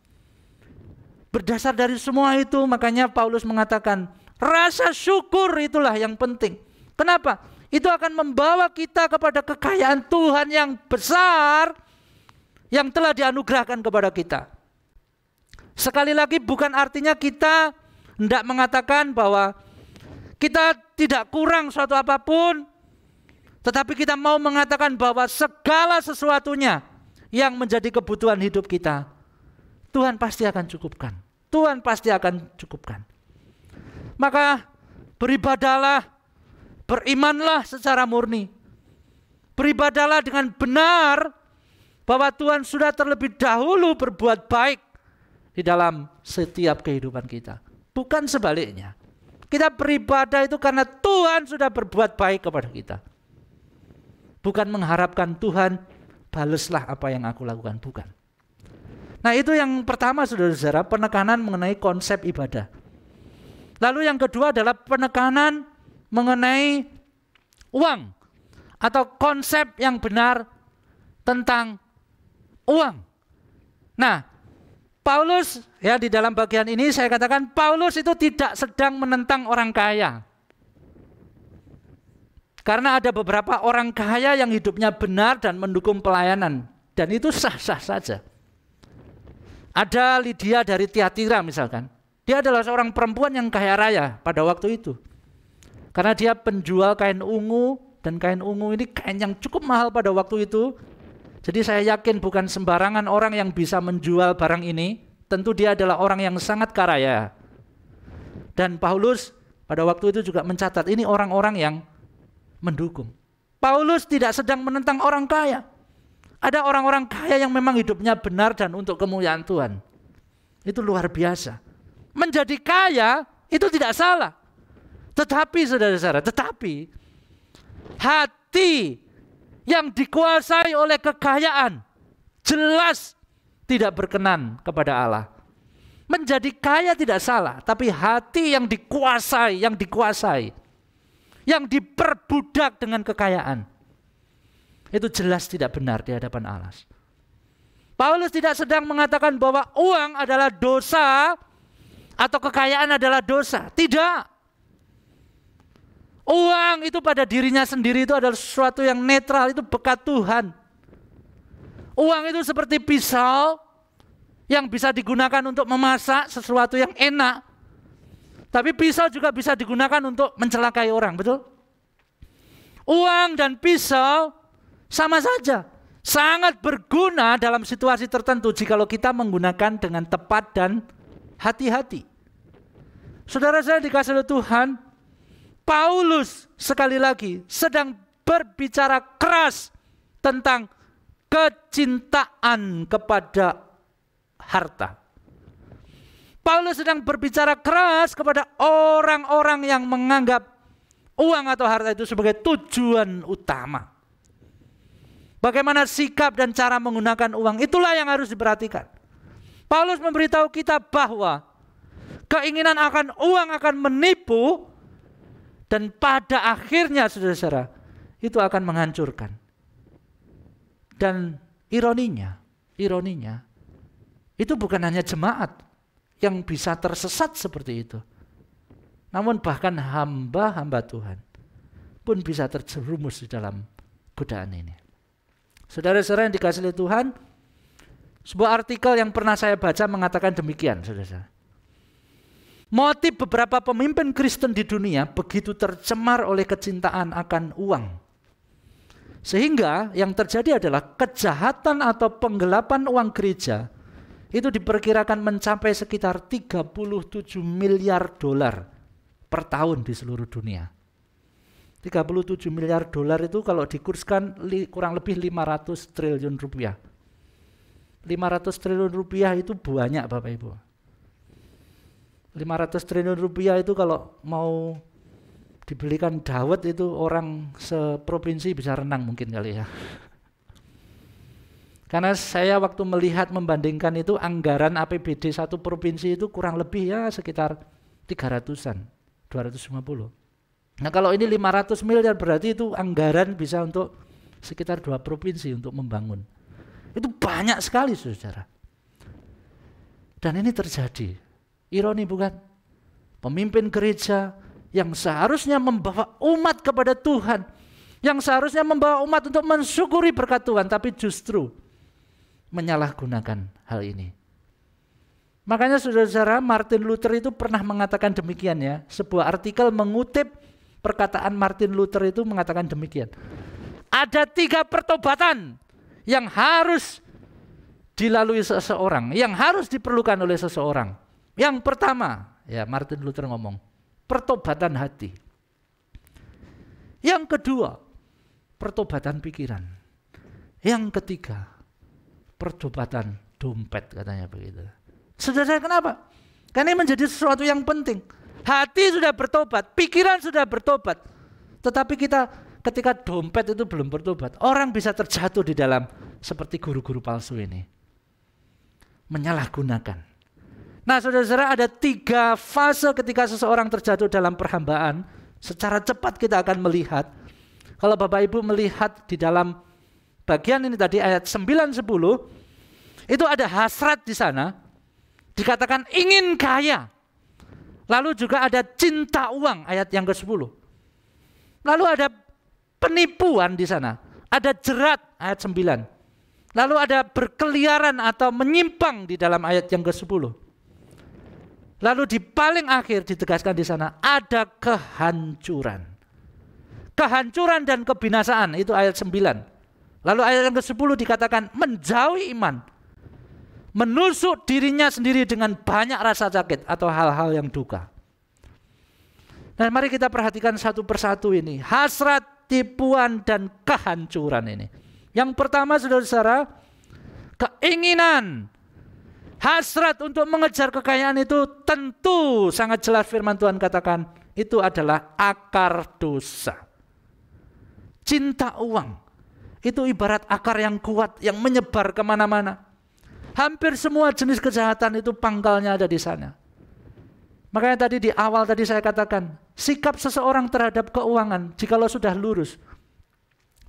Berdasar dari semua itu, makanya Paulus mengatakan, rasa syukur itulah yang penting. Kenapa? Itu akan membawa kita kepada kekayaan Tuhan yang besar, yang telah dianugerahkan kepada kita. Sekali lagi bukan artinya kita hendak mengatakan bahwa kita tidak kurang suatu apapun, tetapi kita mau mengatakan bahwa segala sesuatunya yang menjadi kebutuhan hidup kita, Tuhan pasti akan cukupkan. Tuhan pasti akan cukupkan. Maka beribadahlah, berimanlah secara murni. Beribadahlah dengan benar bahwa Tuhan sudah terlebih dahulu berbuat baik di dalam setiap kehidupan kita. Bukan sebaliknya. Kita beribadah itu karena Tuhan sudah berbuat baik kepada kita. Bukan mengharapkan Tuhan, balaslah apa yang aku lakukan. Bukan. Nah itu yang pertama saudara-saudara, penekanan mengenai konsep ibadah. Lalu yang kedua adalah penekanan mengenai uang. Atau konsep yang benar tentang uang. Nah Paulus ya di dalam bagian ini saya katakan Paulus itu tidak sedang menentang orang kaya. Karena ada beberapa orang kaya yang hidupnya benar dan mendukung pelayanan. Dan itu sah-sah saja. Ada Lydia dari Tiatira misalkan. Dia adalah seorang perempuan yang kaya raya pada waktu itu. Karena dia penjual kain ungu. Dan kain ungu ini kain yang cukup mahal pada waktu itu. Jadi saya yakin bukan sembarangan orang yang bisa menjual barang ini. Tentu dia adalah orang yang sangat kaya. Dan Paulus pada waktu itu juga mencatat ini orang-orang yang mendukung. Paulus tidak sedang menentang orang kaya. Ada orang-orang kaya yang memang hidupnya benar dan untuk kemuliaan Tuhan. Itu luar biasa. Menjadi kaya itu tidak salah. Tetapi saudara-saudara, hati yang dikuasai oleh kekayaan jelas tidak berkenan kepada Allah. Menjadi kaya tidak salah, tapi hati yang dikuasai, yang diperbudak dengan kekayaan, itu jelas tidak benar di hadapan Allah. Paulus tidak sedang mengatakan bahwa uang adalah dosa atau kekayaan adalah dosa. Tidak. Uang itu pada dirinya sendiri itu adalah sesuatu yang netral, itu berkat Tuhan. Uang itu seperti pisau yang bisa digunakan untuk memasak sesuatu yang enak. Tapi pisau juga bisa digunakan untuk mencelakai orang, betul? Uang dan pisau sama saja, sangat berguna dalam situasi tertentu jikalau kita menggunakan dengan tepat dan hati-hati. Saudara saya dikasih oleh Tuhan, Paulus sekali lagi sedang berbicara keras tentang kecintaan kepada harta. Paulus sedang berbicara keras kepada orang-orang yang menganggap uang atau harta itu sebagai tujuan utama. Bagaimana sikap dan cara menggunakan uang, itulah yang harus diperhatikan. Paulus memberitahu kita bahwa keinginan akan uang akan menipu, dan pada akhirnya saudara-saudara itu akan menghancurkan. Dan ironinya itu bukan hanya jemaat yang bisa tersesat seperti itu, namun bahkan hamba-hamba Tuhan pun bisa terjerumus di dalam godaan ini. Saudara-saudara yang dikasihi oleh Tuhan, sebuah artikel yang pernah saya baca mengatakan demikian, saudara-saudara. Motif beberapa pemimpin Kristen di dunia begitu tercemar oleh kecintaan akan uang, sehingga yang terjadi adalah kejahatan atau penggelapan uang gereja itu diperkirakan mencapai sekitar 37 miliar dolar per tahun di seluruh dunia. 37 miliar dolar itu kalau dikurskan kurang lebih 500 triliun rupiah. 500 triliun rupiah itu banyak Bapak Ibu. 500 triliun rupiah itu kalau mau dibelikan dawet itu orang seprovinsi bisa renang mungkin kali ya. Karena saya waktu melihat membandingkan itu anggaran APBD satu provinsi itu kurang lebih ya sekitar 300-an, 250. Nah kalau ini 500 miliar berarti itu anggaran bisa untuk sekitar 2 provinsi untuk membangun. Itu banyak sekali saudara. Dan ini terjadi. Ironi bukan? Pemimpin gereja yang seharusnya membawa umat kepada Tuhan, yang seharusnya membawa umat untuk mensyukuri berkat Tuhan, tapi justru menyalahgunakan hal ini. Makanya saudara-saudara, Martin Luther itu pernah mengatakan demikian ya. Sebuah artikel mengutip perkataan Martin Luther itu mengatakan demikian. Ada 3 pertobatan yang harus dilalui seseorang, yang harus diperlukan oleh seseorang. Yang pertama, ya Martin Luther ngomong, pertobatan hati. Yang kedua, pertobatan pikiran. Yang ketiga, pertobatan dompet katanya begitu. Saudara kenapa? Karena ini menjadi sesuatu yang penting. Hati sudah bertobat, pikiran sudah bertobat. Tetapi kita ketika dompet itu belum bertobat, orang bisa terjatuh di dalam seperti guru-guru palsu ini. Menyalahgunakan. Nah saudara-saudara, ada 3 fase ketika seseorang terjatuh dalam perhambaan. Secara cepat kita akan melihat. Kalau Bapak Ibu melihat di dalam bagian ini tadi ayat 9-10, itu ada hasrat di sana. Dikatakan ingin kaya. Lalu juga ada cinta uang ayat yang ke-10. Lalu ada penipuan di sana. Ada jerat ayat 9. Lalu ada berkeliaran atau menyimpang di dalam ayat yang ke-10. Lalu di paling akhir ditegaskan di sana ada kehancuran. Kehancuran dan kebinasaan itu ayat 9. Lalu ayat yang ke-10 dikatakan menjauhi iman. Menusuk dirinya sendiri dengan banyak rasa sakit atau hal-hal yang duka. Nah mari kita perhatikan satu persatu ini. Hasrat, tipuan, dan kehancuran ini. Yang pertama saudara-saudara, keinginan. Hasrat untuk mengejar kekayaan itu tentu sangat jelas firman Tuhan katakan itu adalah akar dosa. Cinta uang itu ibarat akar yang kuat yang menyebar kemana-mana. Hampir semua jenis kejahatan itu pangkalnya ada di sana. Makanya tadi di awal tadi saya katakan sikap seseorang terhadap keuangan jikalau sudah lurus,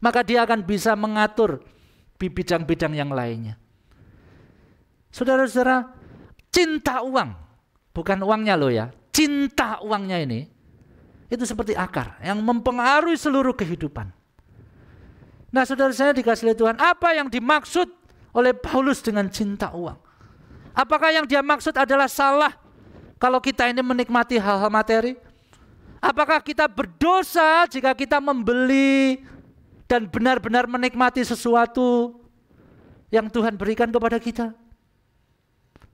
maka dia akan bisa mengatur di bidang-bidang yang lainnya. Saudara-saudara, cinta uang, bukan uangnya loh ya, cinta uangnya ini, itu seperti akar yang mempengaruhi seluruh kehidupan. Nah saudara saya dikasihi Tuhan, apa yang dimaksud oleh Paulus dengan cinta uang? Apakah yang dia maksud adalah salah kalau kita ini menikmati hal-hal materi? Apakah kita berdosa jika kita membeli dan benar-benar menikmati sesuatu yang Tuhan berikan kepada kita?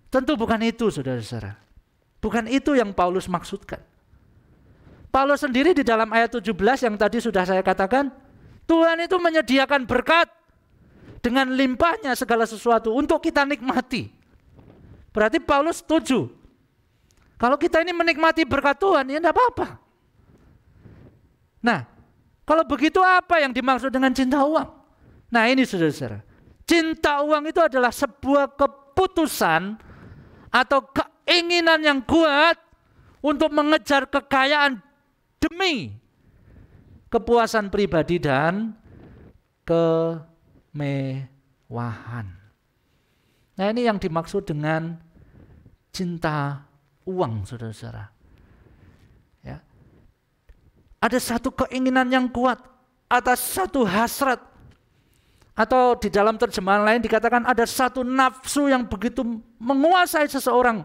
Tentu bukan itu saudara-saudara. Bukan itu yang Paulus maksudkan. Paulus sendiri di dalam ayat 17 yang tadi sudah saya katakan, Tuhan itu menyediakan berkat dengan limpahnya segala sesuatu untuk kita nikmati. Berarti Paulus setuju Kalau kita ini menikmati berkat Tuhan, ya enggak apa-apa. Nah, kalau begitu apa yang dimaksud dengan cinta uang? Nah ini saudara-saudara, cinta uang itu adalah sebuah keputusan atau keinginan yang kuat untuk mengejar kekayaan demi kepuasan pribadi dan kemewahan. Nah ini yang dimaksud dengan cinta uang, saudara-saudara. Ya. Ada satu keinginan yang kuat atas satu hasrat, atau di dalam terjemahan lain dikatakan ada satu nafsu yang begitu menguasai seseorang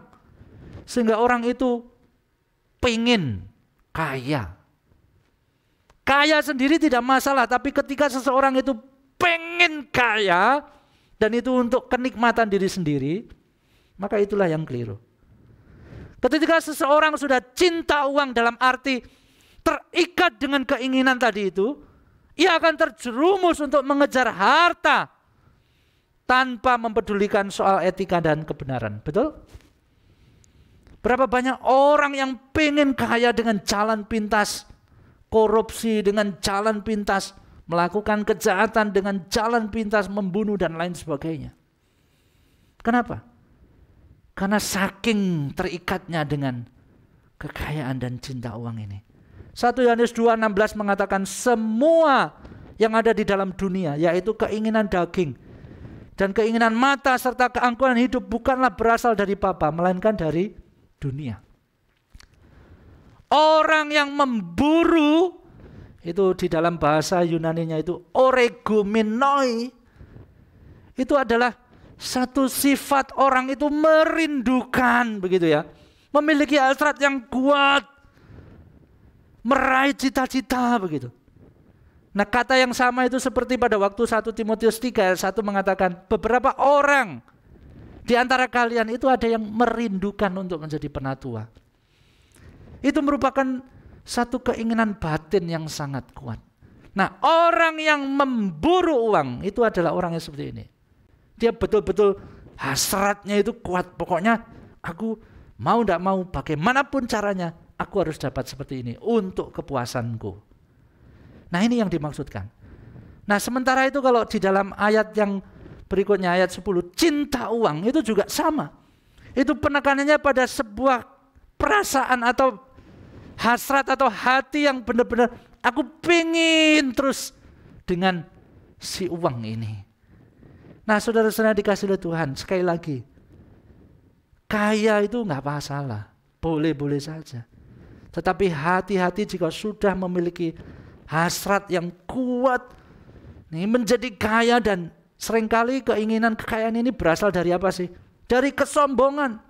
sehingga orang itu pengen kaya. Kaya sendiri tidak masalah, tapi ketika seseorang itu pengen kaya dan itu untuk kenikmatan diri sendiri, maka itulah yang keliru. Ketika seseorang sudah cinta uang dalam arti terikat dengan keinginan tadi itu, ia akan terjerumus untuk mengejar harta tanpa mempedulikan soal etika dan kebenaran. Betul? Berapa banyak orang yang pengen kaya dengan jalan pintas, korupsi dengan jalan pintas, melakukan kejahatan dengan jalan pintas, membunuh dan lain sebagainya. Kenapa? Karena saking terikatnya dengan kekayaan dan cinta uang ini. 1 Yohanes 2:16 mengatakan semua yang ada di dalam dunia, yaitu keinginan daging dan keinginan mata serta keangkuhan hidup bukanlah berasal dari Bapa, melainkan dari dunia. Orang yang memburu, itu di dalam bahasa Yunaninya itu oregomenoi, itu adalah satu sifat orang itu merindukan, begitu ya, memiliki hasrat yang kuat, meraih cita-cita, begitu. Nah kata yang sama itu seperti pada waktu 1 Timotius 3 ayat 1 mengatakan beberapa orang di antara kalian itu ada yang merindukan untuk menjadi penatua. Itu merupakan satu keinginan batin yang sangat kuat. Nah orang yang memburu uang itu adalah orang yang seperti ini. Dia betul-betul hasratnya itu kuat. Pokoknya aku mau tidak mau bagaimanapun caranya aku harus dapat seperti ini untuk kepuasanku. Nah ini yang dimaksudkan. Nah sementara itu kalau di dalam ayat yang berikutnya ayat 10, cinta uang itu juga sama. Itu penekanannya pada sebuah perasaan atau hasrat atau hati yang benar-benar aku pengen terus dengan si uang ini. Nah saudara-saudara dikasih oleh Tuhan, sekali lagi, kaya itu enggak masalah, boleh-boleh saja. Tetapi hati-hati jika sudah memiliki hasrat yang kuat nih menjadi kaya, dan seringkali keinginan kekayaan ini berasal dari apa sih? Dari kesombongan,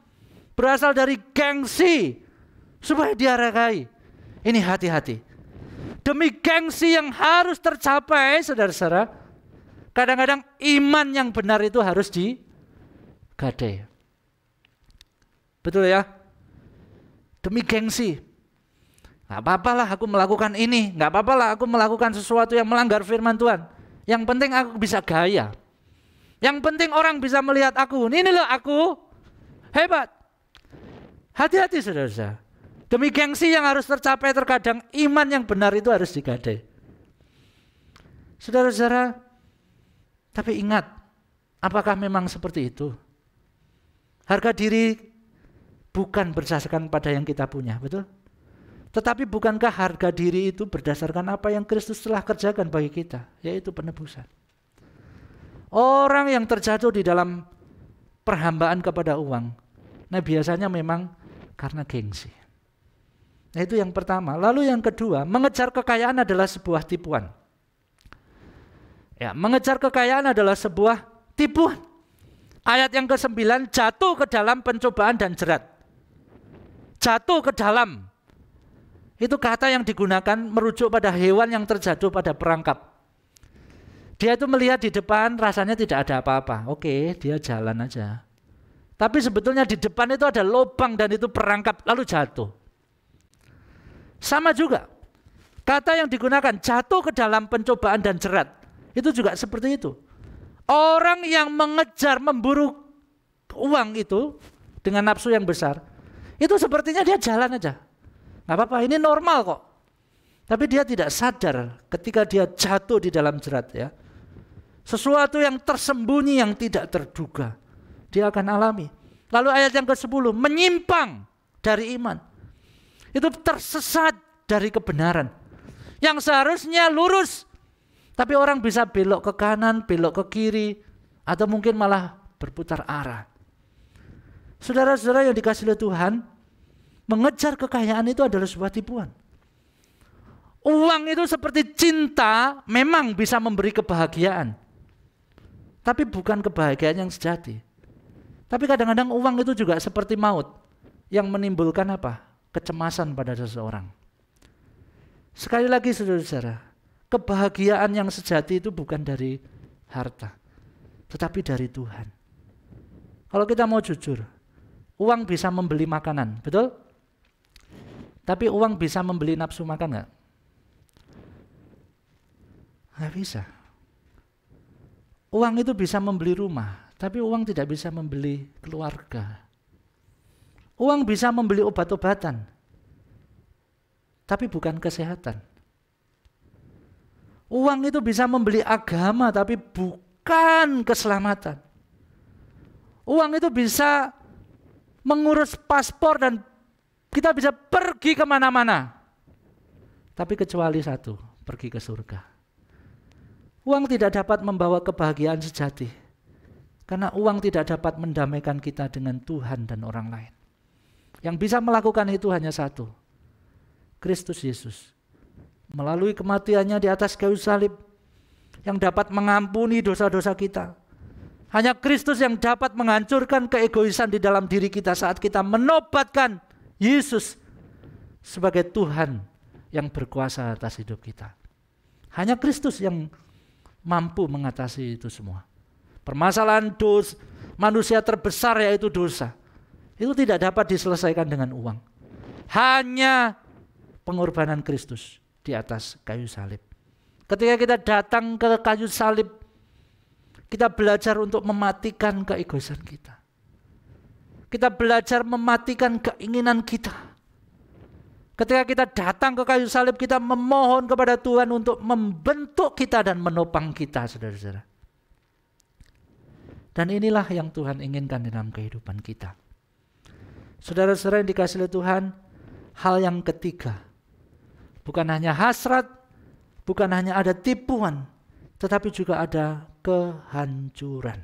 berasal dari gengsi supaya dihargai. Ini hati-hati. Demi gengsi yang harus tercapai, saudara-saudara, kadang-kadang iman yang benar itu harus digadai. Betul ya? Demi gengsi. Gak apa-apalah aku melakukan ini, gak apa-apalah aku melakukan sesuatu yang melanggar firman Tuhan. Yang penting aku bisa gaya. Yang penting orang bisa melihat aku, ini loh aku hebat. Hati-hati saudara-saudara. Demi gengsi yang harus tercapai, terkadang iman yang benar itu harus digadai. Saudara-saudara, tapi ingat, apakah memang seperti itu? Harga diri bukan berdasarkan pada yang kita punya, betul? Tetapi bukankah harga diri itu berdasarkan apa yang Kristus telah kerjakan bagi kita, yaitu penebusan. Orang yang terjatuh di dalam perhambaan kepada uang, nah biasanya memang karena gengsi. Nah itu yang pertama. Lalu yang kedua, mengejar kekayaan adalah sebuah tipuan. Ya, mengejar kekayaan adalah sebuah tipuan. Ayat yang ke-9, jatuh ke dalam pencobaan dan jerat. Jatuh ke dalam. Itu kata yang digunakan merujuk pada hewan yang terjatuh pada perangkap. Dia itu melihat di depan rasanya tidak ada apa-apa. Oke, dia jalan aja. Tapi sebetulnya di depan itu ada lubang dan itu perangkap, lalu jatuh. Sama juga. Kata yang digunakan jatuh ke dalam pencobaan dan jerat. Itu juga seperti itu. Orang yang mengejar, memburu uang itu dengan nafsu yang besar, Itu sepertinya dia jalan aja. Nggak apa-apa, ini normal kok. Tapi dia tidak sadar ketika dia jatuh di dalam jerat ya. Sesuatu yang tersembunyi yang tidak terduga dia akan alami. Lalu ayat yang ke-10, menyimpang dari iman. Itu tersesat dari kebenaran. Yang seharusnya lurus, tapi orang bisa belok ke kanan, belok ke kiri, atau mungkin malah berputar arah. Saudara-saudara yang dikasihi oleh Tuhan, mengejar kekayaan itu adalah sebuah tipuan. Uang itu seperti cinta, memang bisa memberi kebahagiaan. Tapi bukan kebahagiaan yang sejati. Tapi kadang-kadang uang itu juga seperti maut yang menimbulkan apa? Kecemasan pada seseorang. Sekali lagi saudara-saudara, kebahagiaan yang sejati itu bukan dari harta, tetapi dari Tuhan. Kalau kita mau jujur, uang bisa membeli makanan, betul? Tapi uang bisa membeli nafsu makan nggak? Nggak bisa. Uang itu bisa membeli rumah, tapi uang tidak bisa membeli keluarga. Uang bisa membeli obat-obatan, tapi bukan kesehatan. Uang itu bisa membeli agama, tapi bukan keselamatan. Uang itu bisa mengurus paspor dan kita bisa pergi kemana-mana. Tapi kecuali satu, pergi ke surga. Uang tidak dapat membawa kebahagiaan sejati. Karena uang tidak dapat mendamaikan kita dengan Tuhan dan orang lain. Yang bisa melakukan itu hanya satu, Kristus Yesus. Melalui kematiannya di atas kayu salib, yang dapat mengampuni dosa-dosa kita. Hanya Kristus yang dapat menghancurkan keegoisan di dalam diri kita saat kita menobatkan Yesus sebagai Tuhan yang berkuasa atas hidup kita. Hanya Kristus yang mampu mengatasi itu semua. Permasalahan dosa manusia terbesar yaitu dosa. Itu tidak dapat diselesaikan dengan uang. Hanya pengorbanan Kristus di atas kayu salib. Ketika kita datang ke kayu salib, kita belajar untuk mematikan keegoisan kita. Kita belajar mematikan keinginan kita. Ketika kita datang ke kayu salib, kita memohon kepada Tuhan untuk membentuk kita dan menopang kita, saudara-saudara. Dan inilah yang Tuhan inginkan dalam kehidupan kita. Saudara-saudara yang dikasihi oleh Tuhan, hal yang ketiga, bukan hanya hasrat, bukan hanya ada tipuan, tetapi juga ada kehancuran.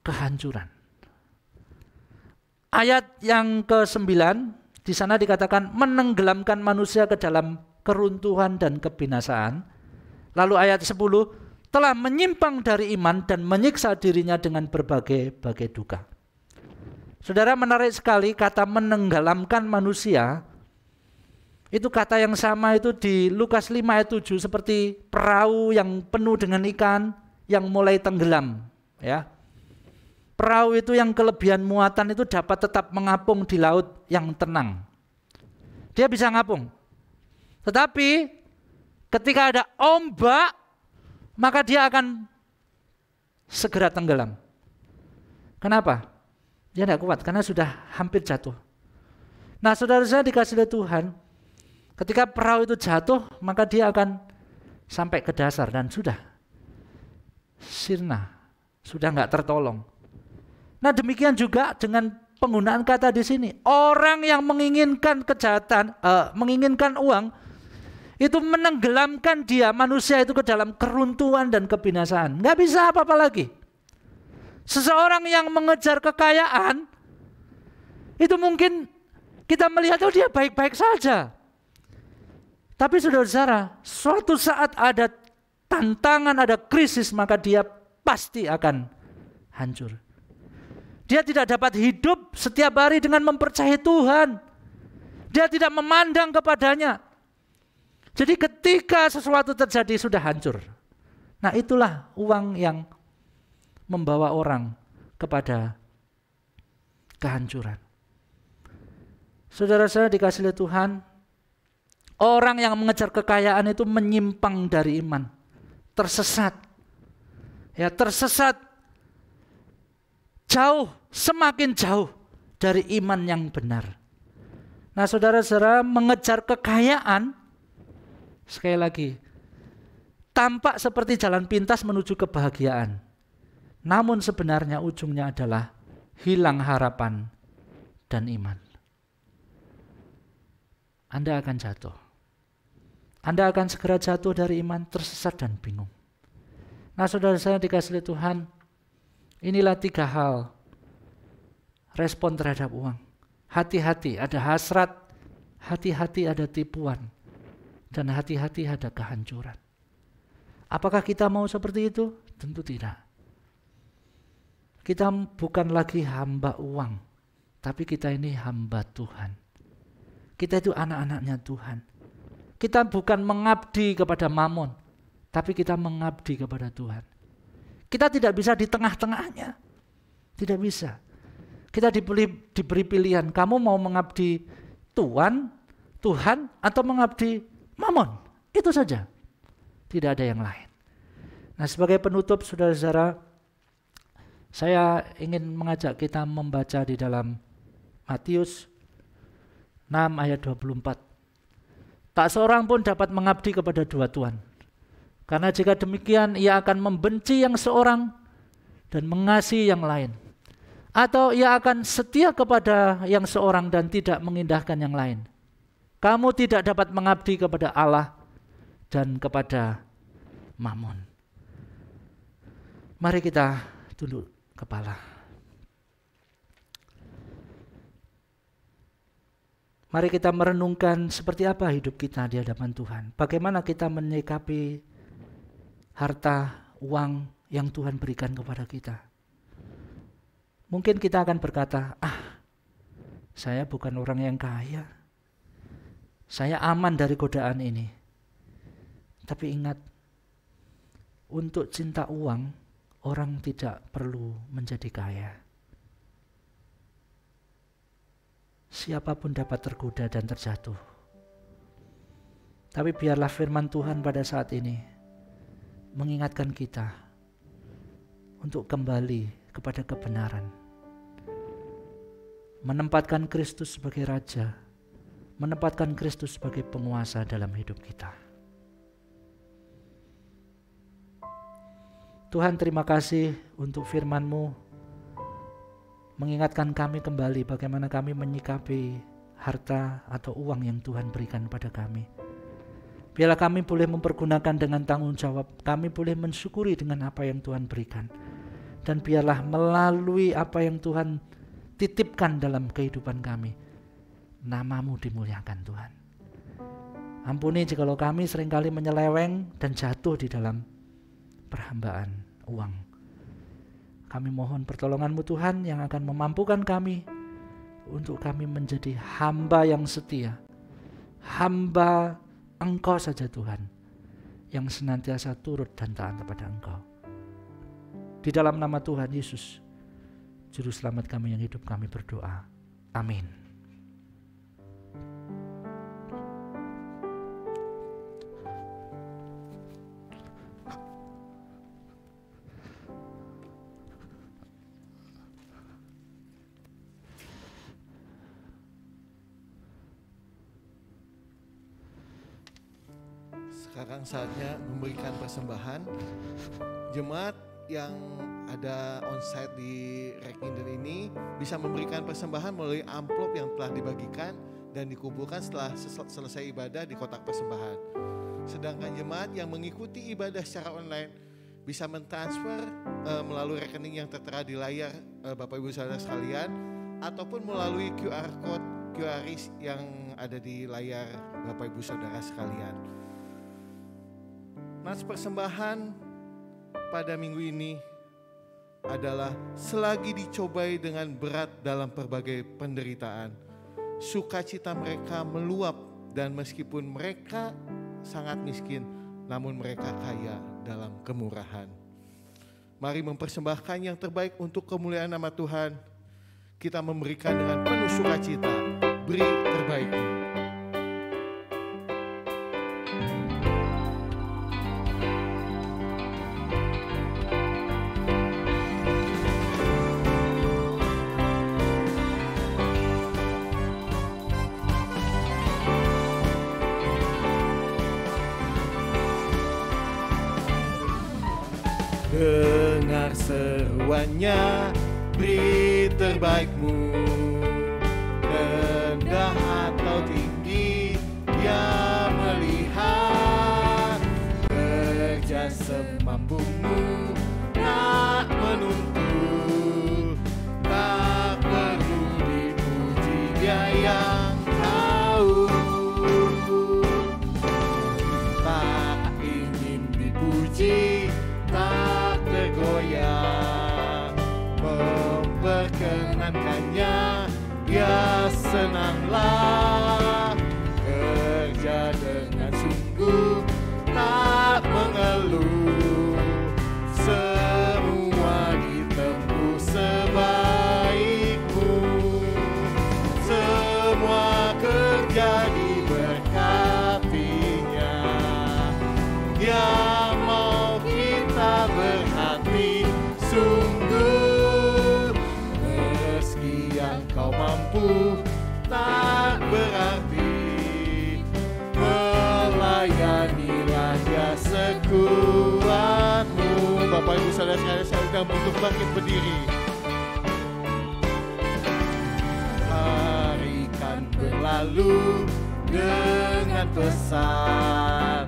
Kehancuran. Ayat yang ke-9, di sana dikatakan menenggelamkan manusia ke dalam keruntuhan dan kebinasaan. Lalu ayat 10, telah menyimpang dari iman dan menyiksa dirinya dengan berbagai-bagai duka. Saudara, menarik sekali kata menenggelamkan manusia. Itu kata yang sama itu di Lukas 5 ayat 7, seperti perahu yang penuh dengan ikan yang mulai tenggelam, ya. Perahu itu yang kelebihan muatan itu dapat tetap mengapung di laut yang tenang. Dia bisa ngapung. Tetapi ketika ada ombak, maka dia akan segera tenggelam. Kenapa? Dia tidak kuat karena sudah hampir jatuh. Nah, saudara-saudara dikasihi oleh Tuhan, ketika perahu itu jatuh, maka dia akan sampai ke dasar dan sudah sirna, sudah nggak tertolong. Nah, demikian juga dengan penggunaan kata di sini. Orang yang menginginkan kejahatan, menginginkan uang, itu menenggelamkan dia, manusia itu ke dalam keruntuhan dan kebinasaan. Nggak bisa apa-apa lagi. Seseorang yang mengejar kekayaan, itu mungkin kita melihat, oh dia baik-baik saja. Tapi saudara-saudara, suatu saat ada tantangan, ada krisis, maka dia pasti akan hancur. Dia tidak dapat hidup setiap hari dengan mempercayai Tuhan. Dia tidak memandang kepadanya. Jadi ketika sesuatu terjadi sudah hancur. Nah, itulah uang yang membawa orang kepada kehancuran. Saudara-saudara dikasihi oleh Tuhan, orang yang mengejar kekayaan itu menyimpang dari iman, tersesat. Ya, tersesat jauh, semakin jauh dari iman yang benar. Nah saudara-saudara, mengejar kekayaan, sekali lagi, tampak seperti jalan pintas menuju kebahagiaan. Namun sebenarnya ujungnya adalah hilang harapan dan iman. Anda akan jatuh. Anda akan segera jatuh dari iman, tersesat dan bingung. Nah saudara saya dikasih oleh Tuhan, inilah 3 hal respon terhadap uang. Hati-hati ada hasrat, hati-hati ada tipuan, dan hati-hati ada kehancuran. Apakah kita mau seperti itu? Tentu tidak. Kita bukan lagi hamba uang, tapi kita ini hamba Tuhan. Kita itu anak-anaknya Tuhan. Kita bukan mengabdi kepada mamon, tapi kita mengabdi kepada Tuhan. Kita tidak bisa di tengah-tengahnya. Tidak bisa. Kita diberi pilihan, kamu mau mengabdi Tuhan atau mengabdi mamon. Itu saja. Tidak ada yang lain. Nah sebagai penutup saudara-saudara, saya ingin mengajak kita membaca di dalam Matius 6 ayat 24. Tak seorang pun dapat mengabdi kepada 2 tuan. Karena jika demikian ia akan membenci yang seorang dan mengasihi yang lain. Atau ia akan setia kepada yang seorang dan tidak mengindahkan yang lain. Kamu tidak dapat mengabdi kepada Allah dan kepada mamon. Mari kita tunduk kepala. Mari kita merenungkan seperti apa hidup kita di hadapan Tuhan. Bagaimana kita menyikapi harta, uang yang Tuhan berikan kepada kita. Mungkin kita akan berkata, saya bukan orang yang kaya. Saya aman dari godaan ini. Tapi ingat, untuk cinta uang, orang tidak perlu menjadi kaya. Siapapun dapat tergoda dan terjatuh. Tapi biarlah firman Tuhan pada saat ini mengingatkan kita untuk kembali kepada kebenaran. Menempatkan Kristus sebagai Raja, menempatkan Kristus sebagai penguasa dalam hidup kita. Tuhan, terima kasih untuk firman-Mu, mengingatkan kami kembali bagaimana kami menyikapi harta atau uang yang Tuhan berikan pada kami. Biarlah kami boleh mempergunakan dengan tanggung jawab, kami boleh mensyukuri dengan apa yang Tuhan berikan. Dan biarlah melalui apa yang Tuhan titipkan dalam kehidupan kami, nama-Mu dimuliakan Tuhan. Ampuni jikalau kami seringkali menyeleweng dan jatuh di dalam perhambaan uang. Kami mohon pertolongan-Mu Tuhan yang akan memampukan kami untuk kami menjadi hamba yang setia, hamba Engkau saja Tuhan, yang senantiasa turut dan taat kepada Engkau. Di dalam nama Tuhan Yesus, Juru Selamat kami yang hidup, kami berdoa. Amin. Sekarang saatnya memberikan persembahan. Jemaat yang ada onsite di Rekinden ini bisa memberikan persembahan melalui amplop yang telah dibagikan dan dikumpulkan setelah selesai ibadah di kotak persembahan. Sedangkan jemaat yang mengikuti ibadah secara online bisa mentransfer melalui rekening yang tertera di layar Bapak Ibu Saudara sekalian, ataupun melalui QR Code QRIS yang ada di layar Bapak Ibu Saudara sekalian. Nats persembahan pada minggu ini adalah selagi dicobai dengan berat dalam berbagai penderitaan, sukacita mereka meluap, dan meskipun mereka sangat miskin, namun mereka kaya dalam kemurahan. Mari mempersembahkan yang terbaik untuk kemuliaan nama Tuhan. Kita memberikan dengan penuh sukacita, beri terbaikmu. seruannya, beri terbaikmu. Rendah atau tinggi, Dia melihat. Kerja semampumu, tak menuntut, tak perlu dipuji, Dia yang tahu. Tak ingin dipuji, tak tergoyah, memperkenankannya, Dia senanglah. Kerja dengan sungguh, tak mengeluh, semua ditempuh sebaikmu. Semua kerja diberkatinya, Dia mau kita berhati sungguh. Meski yang kau mampu tak berarti, melayanilah Dia sekuatmu. Bapak Ibu Saudara sekalian, saya undang untuk bangkit berdiri. Hari kan berlalu dengan pesat,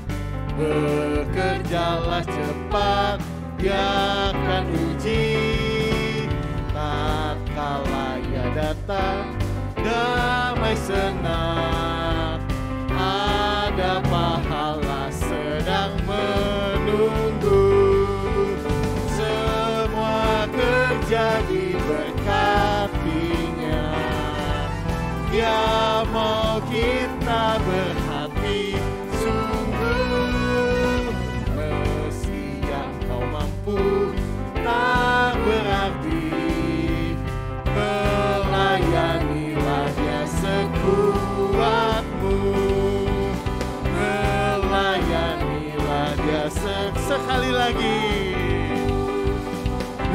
bekerjalah cepat, Dia akan uji. Tatkala Ia datang, damai senang, ada pahala sedang menunggu. Semua kerja diberkatinya, Dia mau kita berhati sungguh. Meski yang kau mampu tak berarti, melayanilah Dia sekuatmu. Melayanilah Dia sekali lagi.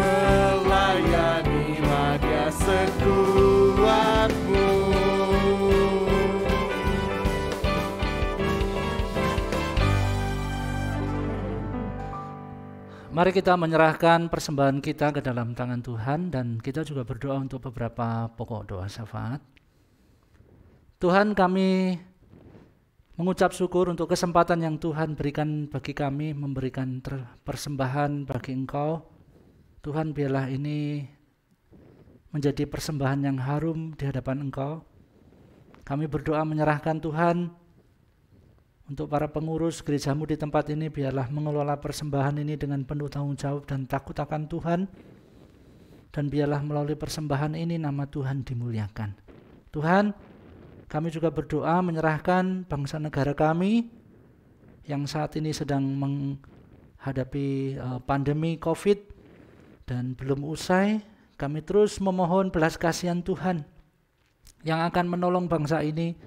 Melayanilah Dia sekuatmu. Mari kita menyerahkan persembahan kita ke dalam tangan Tuhan, dan kita juga berdoa untuk beberapa pokok doa syafaat. Tuhan, kami mengucap syukur untuk kesempatan yang Tuhan berikan bagi kami memberikan persembahan bagi Engkau. Tuhan, biarlah ini menjadi persembahan yang harum di hadapan Engkau. Kami berdoa menyerahkan Tuhan untuk para pengurus gerejamu di tempat ini, biarlah mengelola persembahan ini dengan penuh tanggung jawab dan takut akan Tuhan. Dan biarlah melalui persembahan ini nama Tuhan dimuliakan. Tuhan, kami juga berdoa menyerahkan bangsa negara kami yang saat ini sedang menghadapi pandemi COVID dan belum usai. Kami terus memohon belas kasihan Tuhan yang akan menolong bangsa ini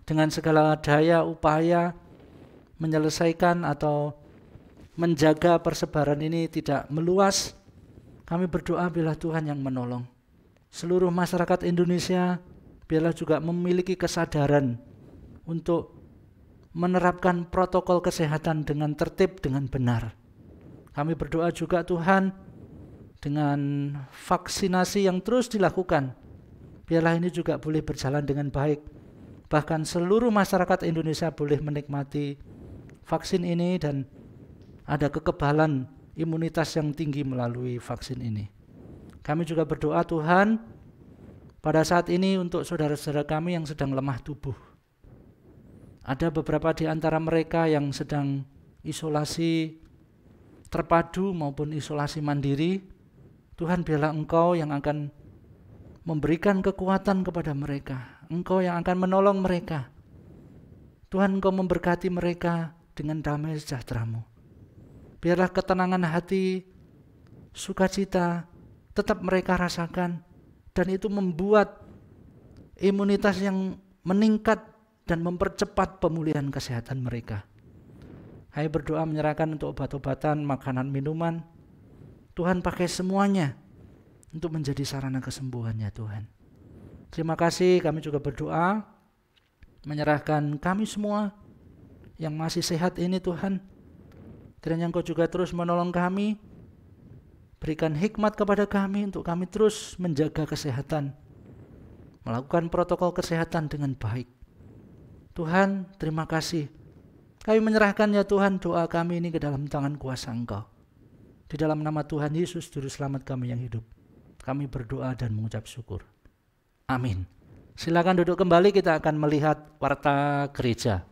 dengan segala daya upaya menyelesaikan atau menjaga persebaran ini tidak meluas. Kami berdoa biarlah Tuhan yang menolong. Seluruh masyarakat Indonesia biarlah juga memiliki kesadaran untuk menerapkan protokol kesehatan dengan tertib, dengan benar. Kami berdoa juga Tuhan, dengan vaksinasi yang terus dilakukan, biarlah ini juga boleh berjalan dengan baik. Bahkan seluruh masyarakat Indonesia boleh menikmati vaksin ini dan ada kekebalan imunitas yang tinggi melalui vaksin ini. Kami juga berdoa Tuhan pada saat ini untuk saudara-saudara kami yang sedang lemah tubuh. Ada beberapa di antara mereka yang sedang isolasi terpadu maupun isolasi mandiri. Tuhan, biarlah Engkau yang akan memberikan kekuatan kepada mereka. Engkau yang akan menolong mereka. Tuhan, Engkau memberkati mereka dengan damai sejahtera-Mu. Biarlah ketenangan hati, sukacita tetap mereka rasakan, dan itu membuat imunitas yang meningkat dan mempercepat pemulihan kesehatan mereka. Kami berdoa menyerahkan untuk obat-obatan, makanan, minuman. Tuhan, pakai semuanya untuk menjadi sarana kesembuhannya Tuhan. Terima kasih. Kami juga berdoa menyerahkan kami semua yang masih sehat ini Tuhan. Kiranya Engkau juga terus menolong kami Berikan hikmat kepada kami untuk kami terus menjaga kesehatan, melakukan protokol kesehatan dengan baik. Tuhan, terima kasih. Kami menyerahkan ya Tuhan doa kami ini ke dalam tangan kuasa Engkau. Di dalam nama Tuhan Yesus, Juru Selamat kami yang hidup, kami berdoa dan mengucap syukur. Amin. Silakan duduk kembali, kita akan melihat warta gereja.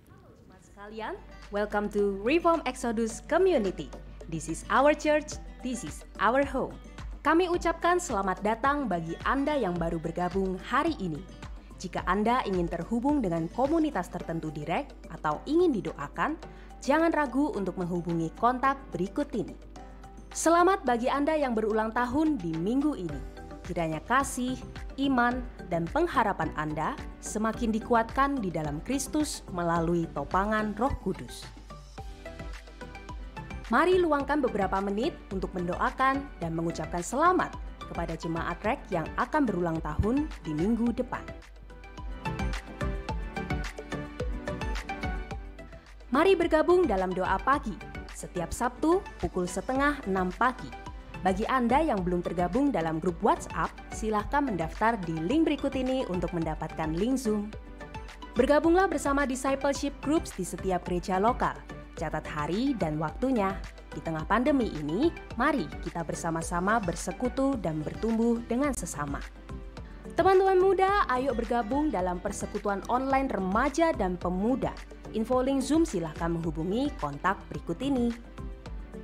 Halo jemaat sekalian, welcome to Reform Exodus Community. This is our church, this is our home. Kami ucapkan selamat datang bagi Anda yang baru bergabung hari ini. Jika Anda ingin terhubung dengan komunitas tertentu direct atau ingin didoakan, jangan ragu untuk menghubungi kontak berikut ini. Selamat bagi Anda yang berulang tahun di minggu ini. Kiranya kasih, iman, dan pengharapan Anda semakin dikuatkan di dalam Kristus melalui topangan Roh Kudus. Mari luangkan beberapa menit untuk mendoakan dan mengucapkan selamat kepada jemaat REK yang akan berulang tahun di minggu depan. Mari bergabung dalam doa pagi setiap Sabtu pukul 5:30 pagi. Bagi Anda yang belum tergabung dalam grup WhatsApp, silahkan mendaftar di link berikut ini untuk mendapatkan link Zoom. Bergabunglah bersama discipleship groups di setiap gereja lokal. Catat hari dan waktunya. Di tengah pandemi ini, mari kita bersama-sama bersekutu dan bertumbuh dengan sesama. Teman-teman muda, ayo bergabung dalam persekutuan online remaja dan pemuda. Info link Zoom silahkan menghubungi kontak berikut ini.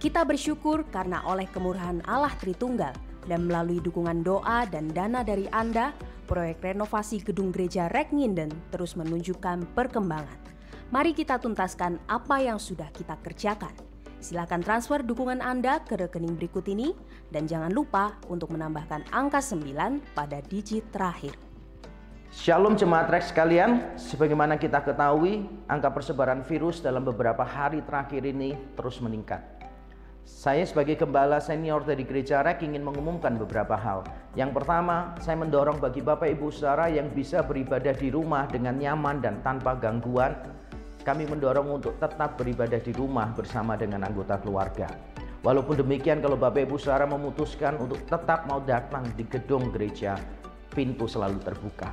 Kita bersyukur karena oleh kemurahan Allah Tritunggal dan melalui dukungan doa dan dana dari Anda, proyek renovasi gedung gereja REK Nginden terus menunjukkan perkembangan. Mari kita tuntaskan apa yang sudah kita kerjakan. Silakan transfer dukungan Anda ke rekening berikut ini dan jangan lupa untuk menambahkan angka 9 pada digit terakhir. Shalom jemaat REK sekalian, sebagaimana kita ketahui, angka persebaran virus dalam beberapa hari terakhir ini terus meningkat. Saya sebagai gembala senior dari gereja REK ingin mengumumkan beberapa hal. Yang pertama, saya mendorong bagi Bapak Ibu Saudara yang bisa beribadah di rumah dengan nyaman dan tanpa gangguan, kami mendorong untuk tetap beribadah di rumah bersama dengan anggota keluarga. Walaupun demikian, kalau Bapak Ibu Saudara memutuskan untuk tetap mau datang di gedung gereja, pintu selalu terbuka.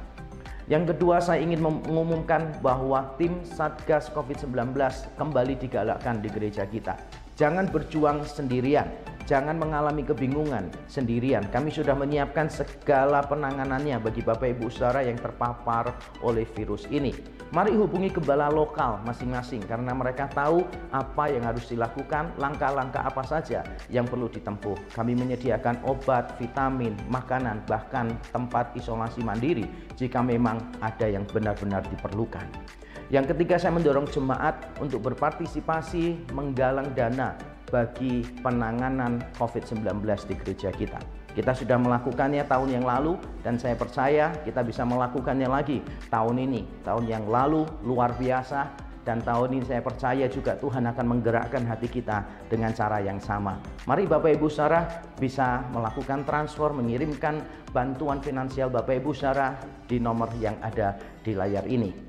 Yang kedua, saya ingin mengumumkan bahwa tim Satgas COVID-19 kembali digalakkan di gereja kita. Jangan berjuang sendirian, jangan mengalami kebingungan sendirian. Kami sudah menyiapkan segala penanganannya bagi Bapak Ibu Saudara yang terpapar oleh virus ini. Mari hubungi gembala lokal masing-masing karena mereka tahu apa yang harus dilakukan, langkah-langkah apa saja yang perlu ditempuh. Kami menyediakan obat, vitamin, makanan, bahkan tempat isolasi mandiri jika memang ada yang benar-benar diperlukan. Yang ketiga, saya mendorong jemaat untuk berpartisipasi menggalang dana bagi penanganan COVID-19 di gereja kita. Kita sudah melakukannya tahun yang lalu dan saya percaya kita bisa melakukannya lagi tahun ini. Tahun yang lalu luar biasa dan tahun ini saya percaya juga Tuhan akan menggerakkan hati kita dengan cara yang sama. Mari Bapak Ibu Saudara bisa melakukan transfer, mengirimkan bantuan finansial Bapak Ibu Saudara di nomor yang ada di layar ini.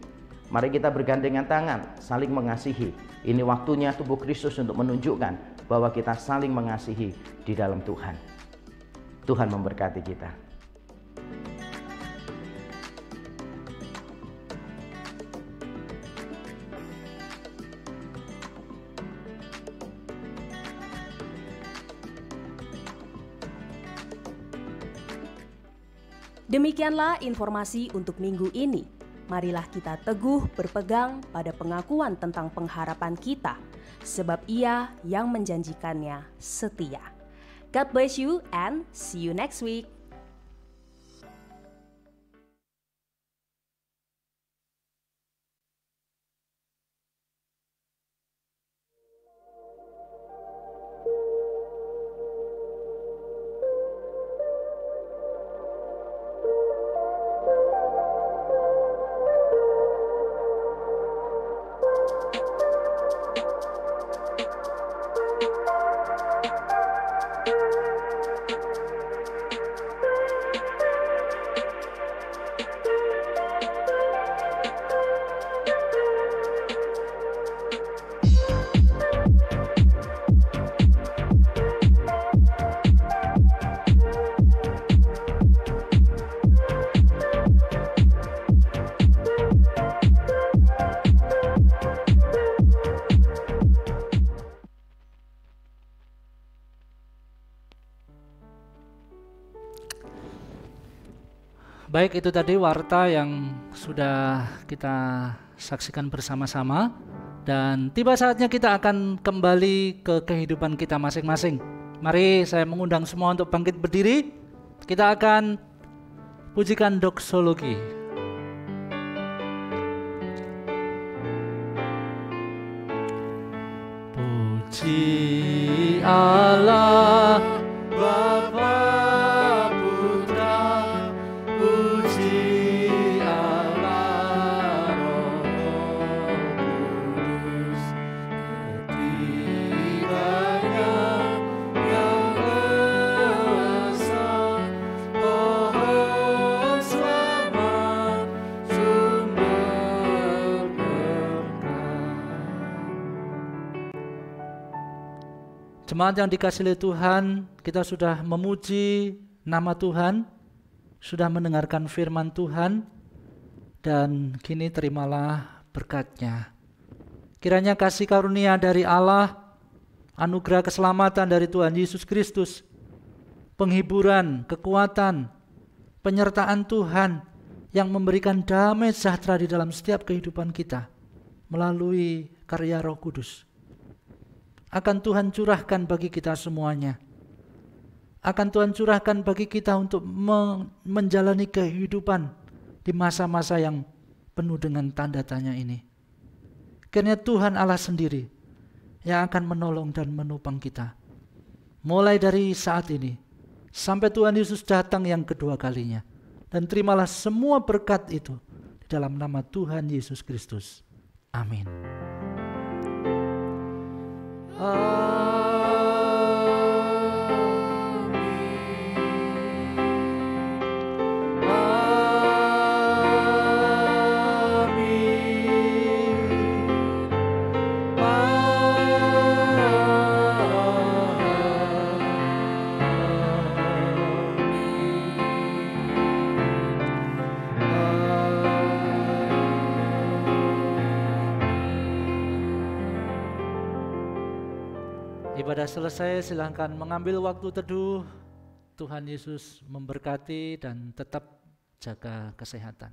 Mari kita bergandengan tangan, saling mengasihi. Ini waktunya tubuh Kristus untuk menunjukkan bahwa kita saling mengasihi di dalam Tuhan. Tuhan memberkati kita. Demikianlah informasi untuk minggu ini. Marilah kita teguh berpegang pada pengakuan tentang pengharapan kita, sebab Ia yang menjanjikannya setia. God bless you and see you next week. Baik, itu tadi warta yang sudah kita saksikan bersama-sama. Dan tiba saatnya kita akan kembali ke kehidupan kita masing-masing. Mari saya mengundang semua untuk bangkit berdiri. Kita akan pujikan doksologi. Puji Allah Bapa Putra, puji Allah Roh Kudus, ketiganya yang esa, pohon selamat, sumber berkah. Jemaat yang dikasihi oleh Tuhan, kita sudah memuji nama Tuhan, sudah mendengarkan firman Tuhan, dan kini terimalah berkat-Nya. Kiranya kasih karunia dari Allah, anugerah keselamatan dari Tuhan Yesus Kristus, penghiburan, kekuatan, penyertaan Tuhan yang memberikan damai sejahtera di dalam setiap kehidupan kita melalui karya Roh Kudus akan Tuhan curahkan bagi kita semuanya. Akan Tuhan curahkan bagi kita untuk menjalani kehidupan di masa-masa yang penuh dengan tanda tanya ini. Karena Tuhan Allah sendiri yang akan menolong dan menopang kita. Mulai dari saat ini sampai Tuhan Yesus datang yang kedua kalinya. Dan terimalah semua berkat itu di dalam nama Tuhan Yesus Kristus. Amin. Ibadah selesai, silahkan mengambil waktu teduh. Tuhan Yesus memberkati dan tetap jaga kesehatan.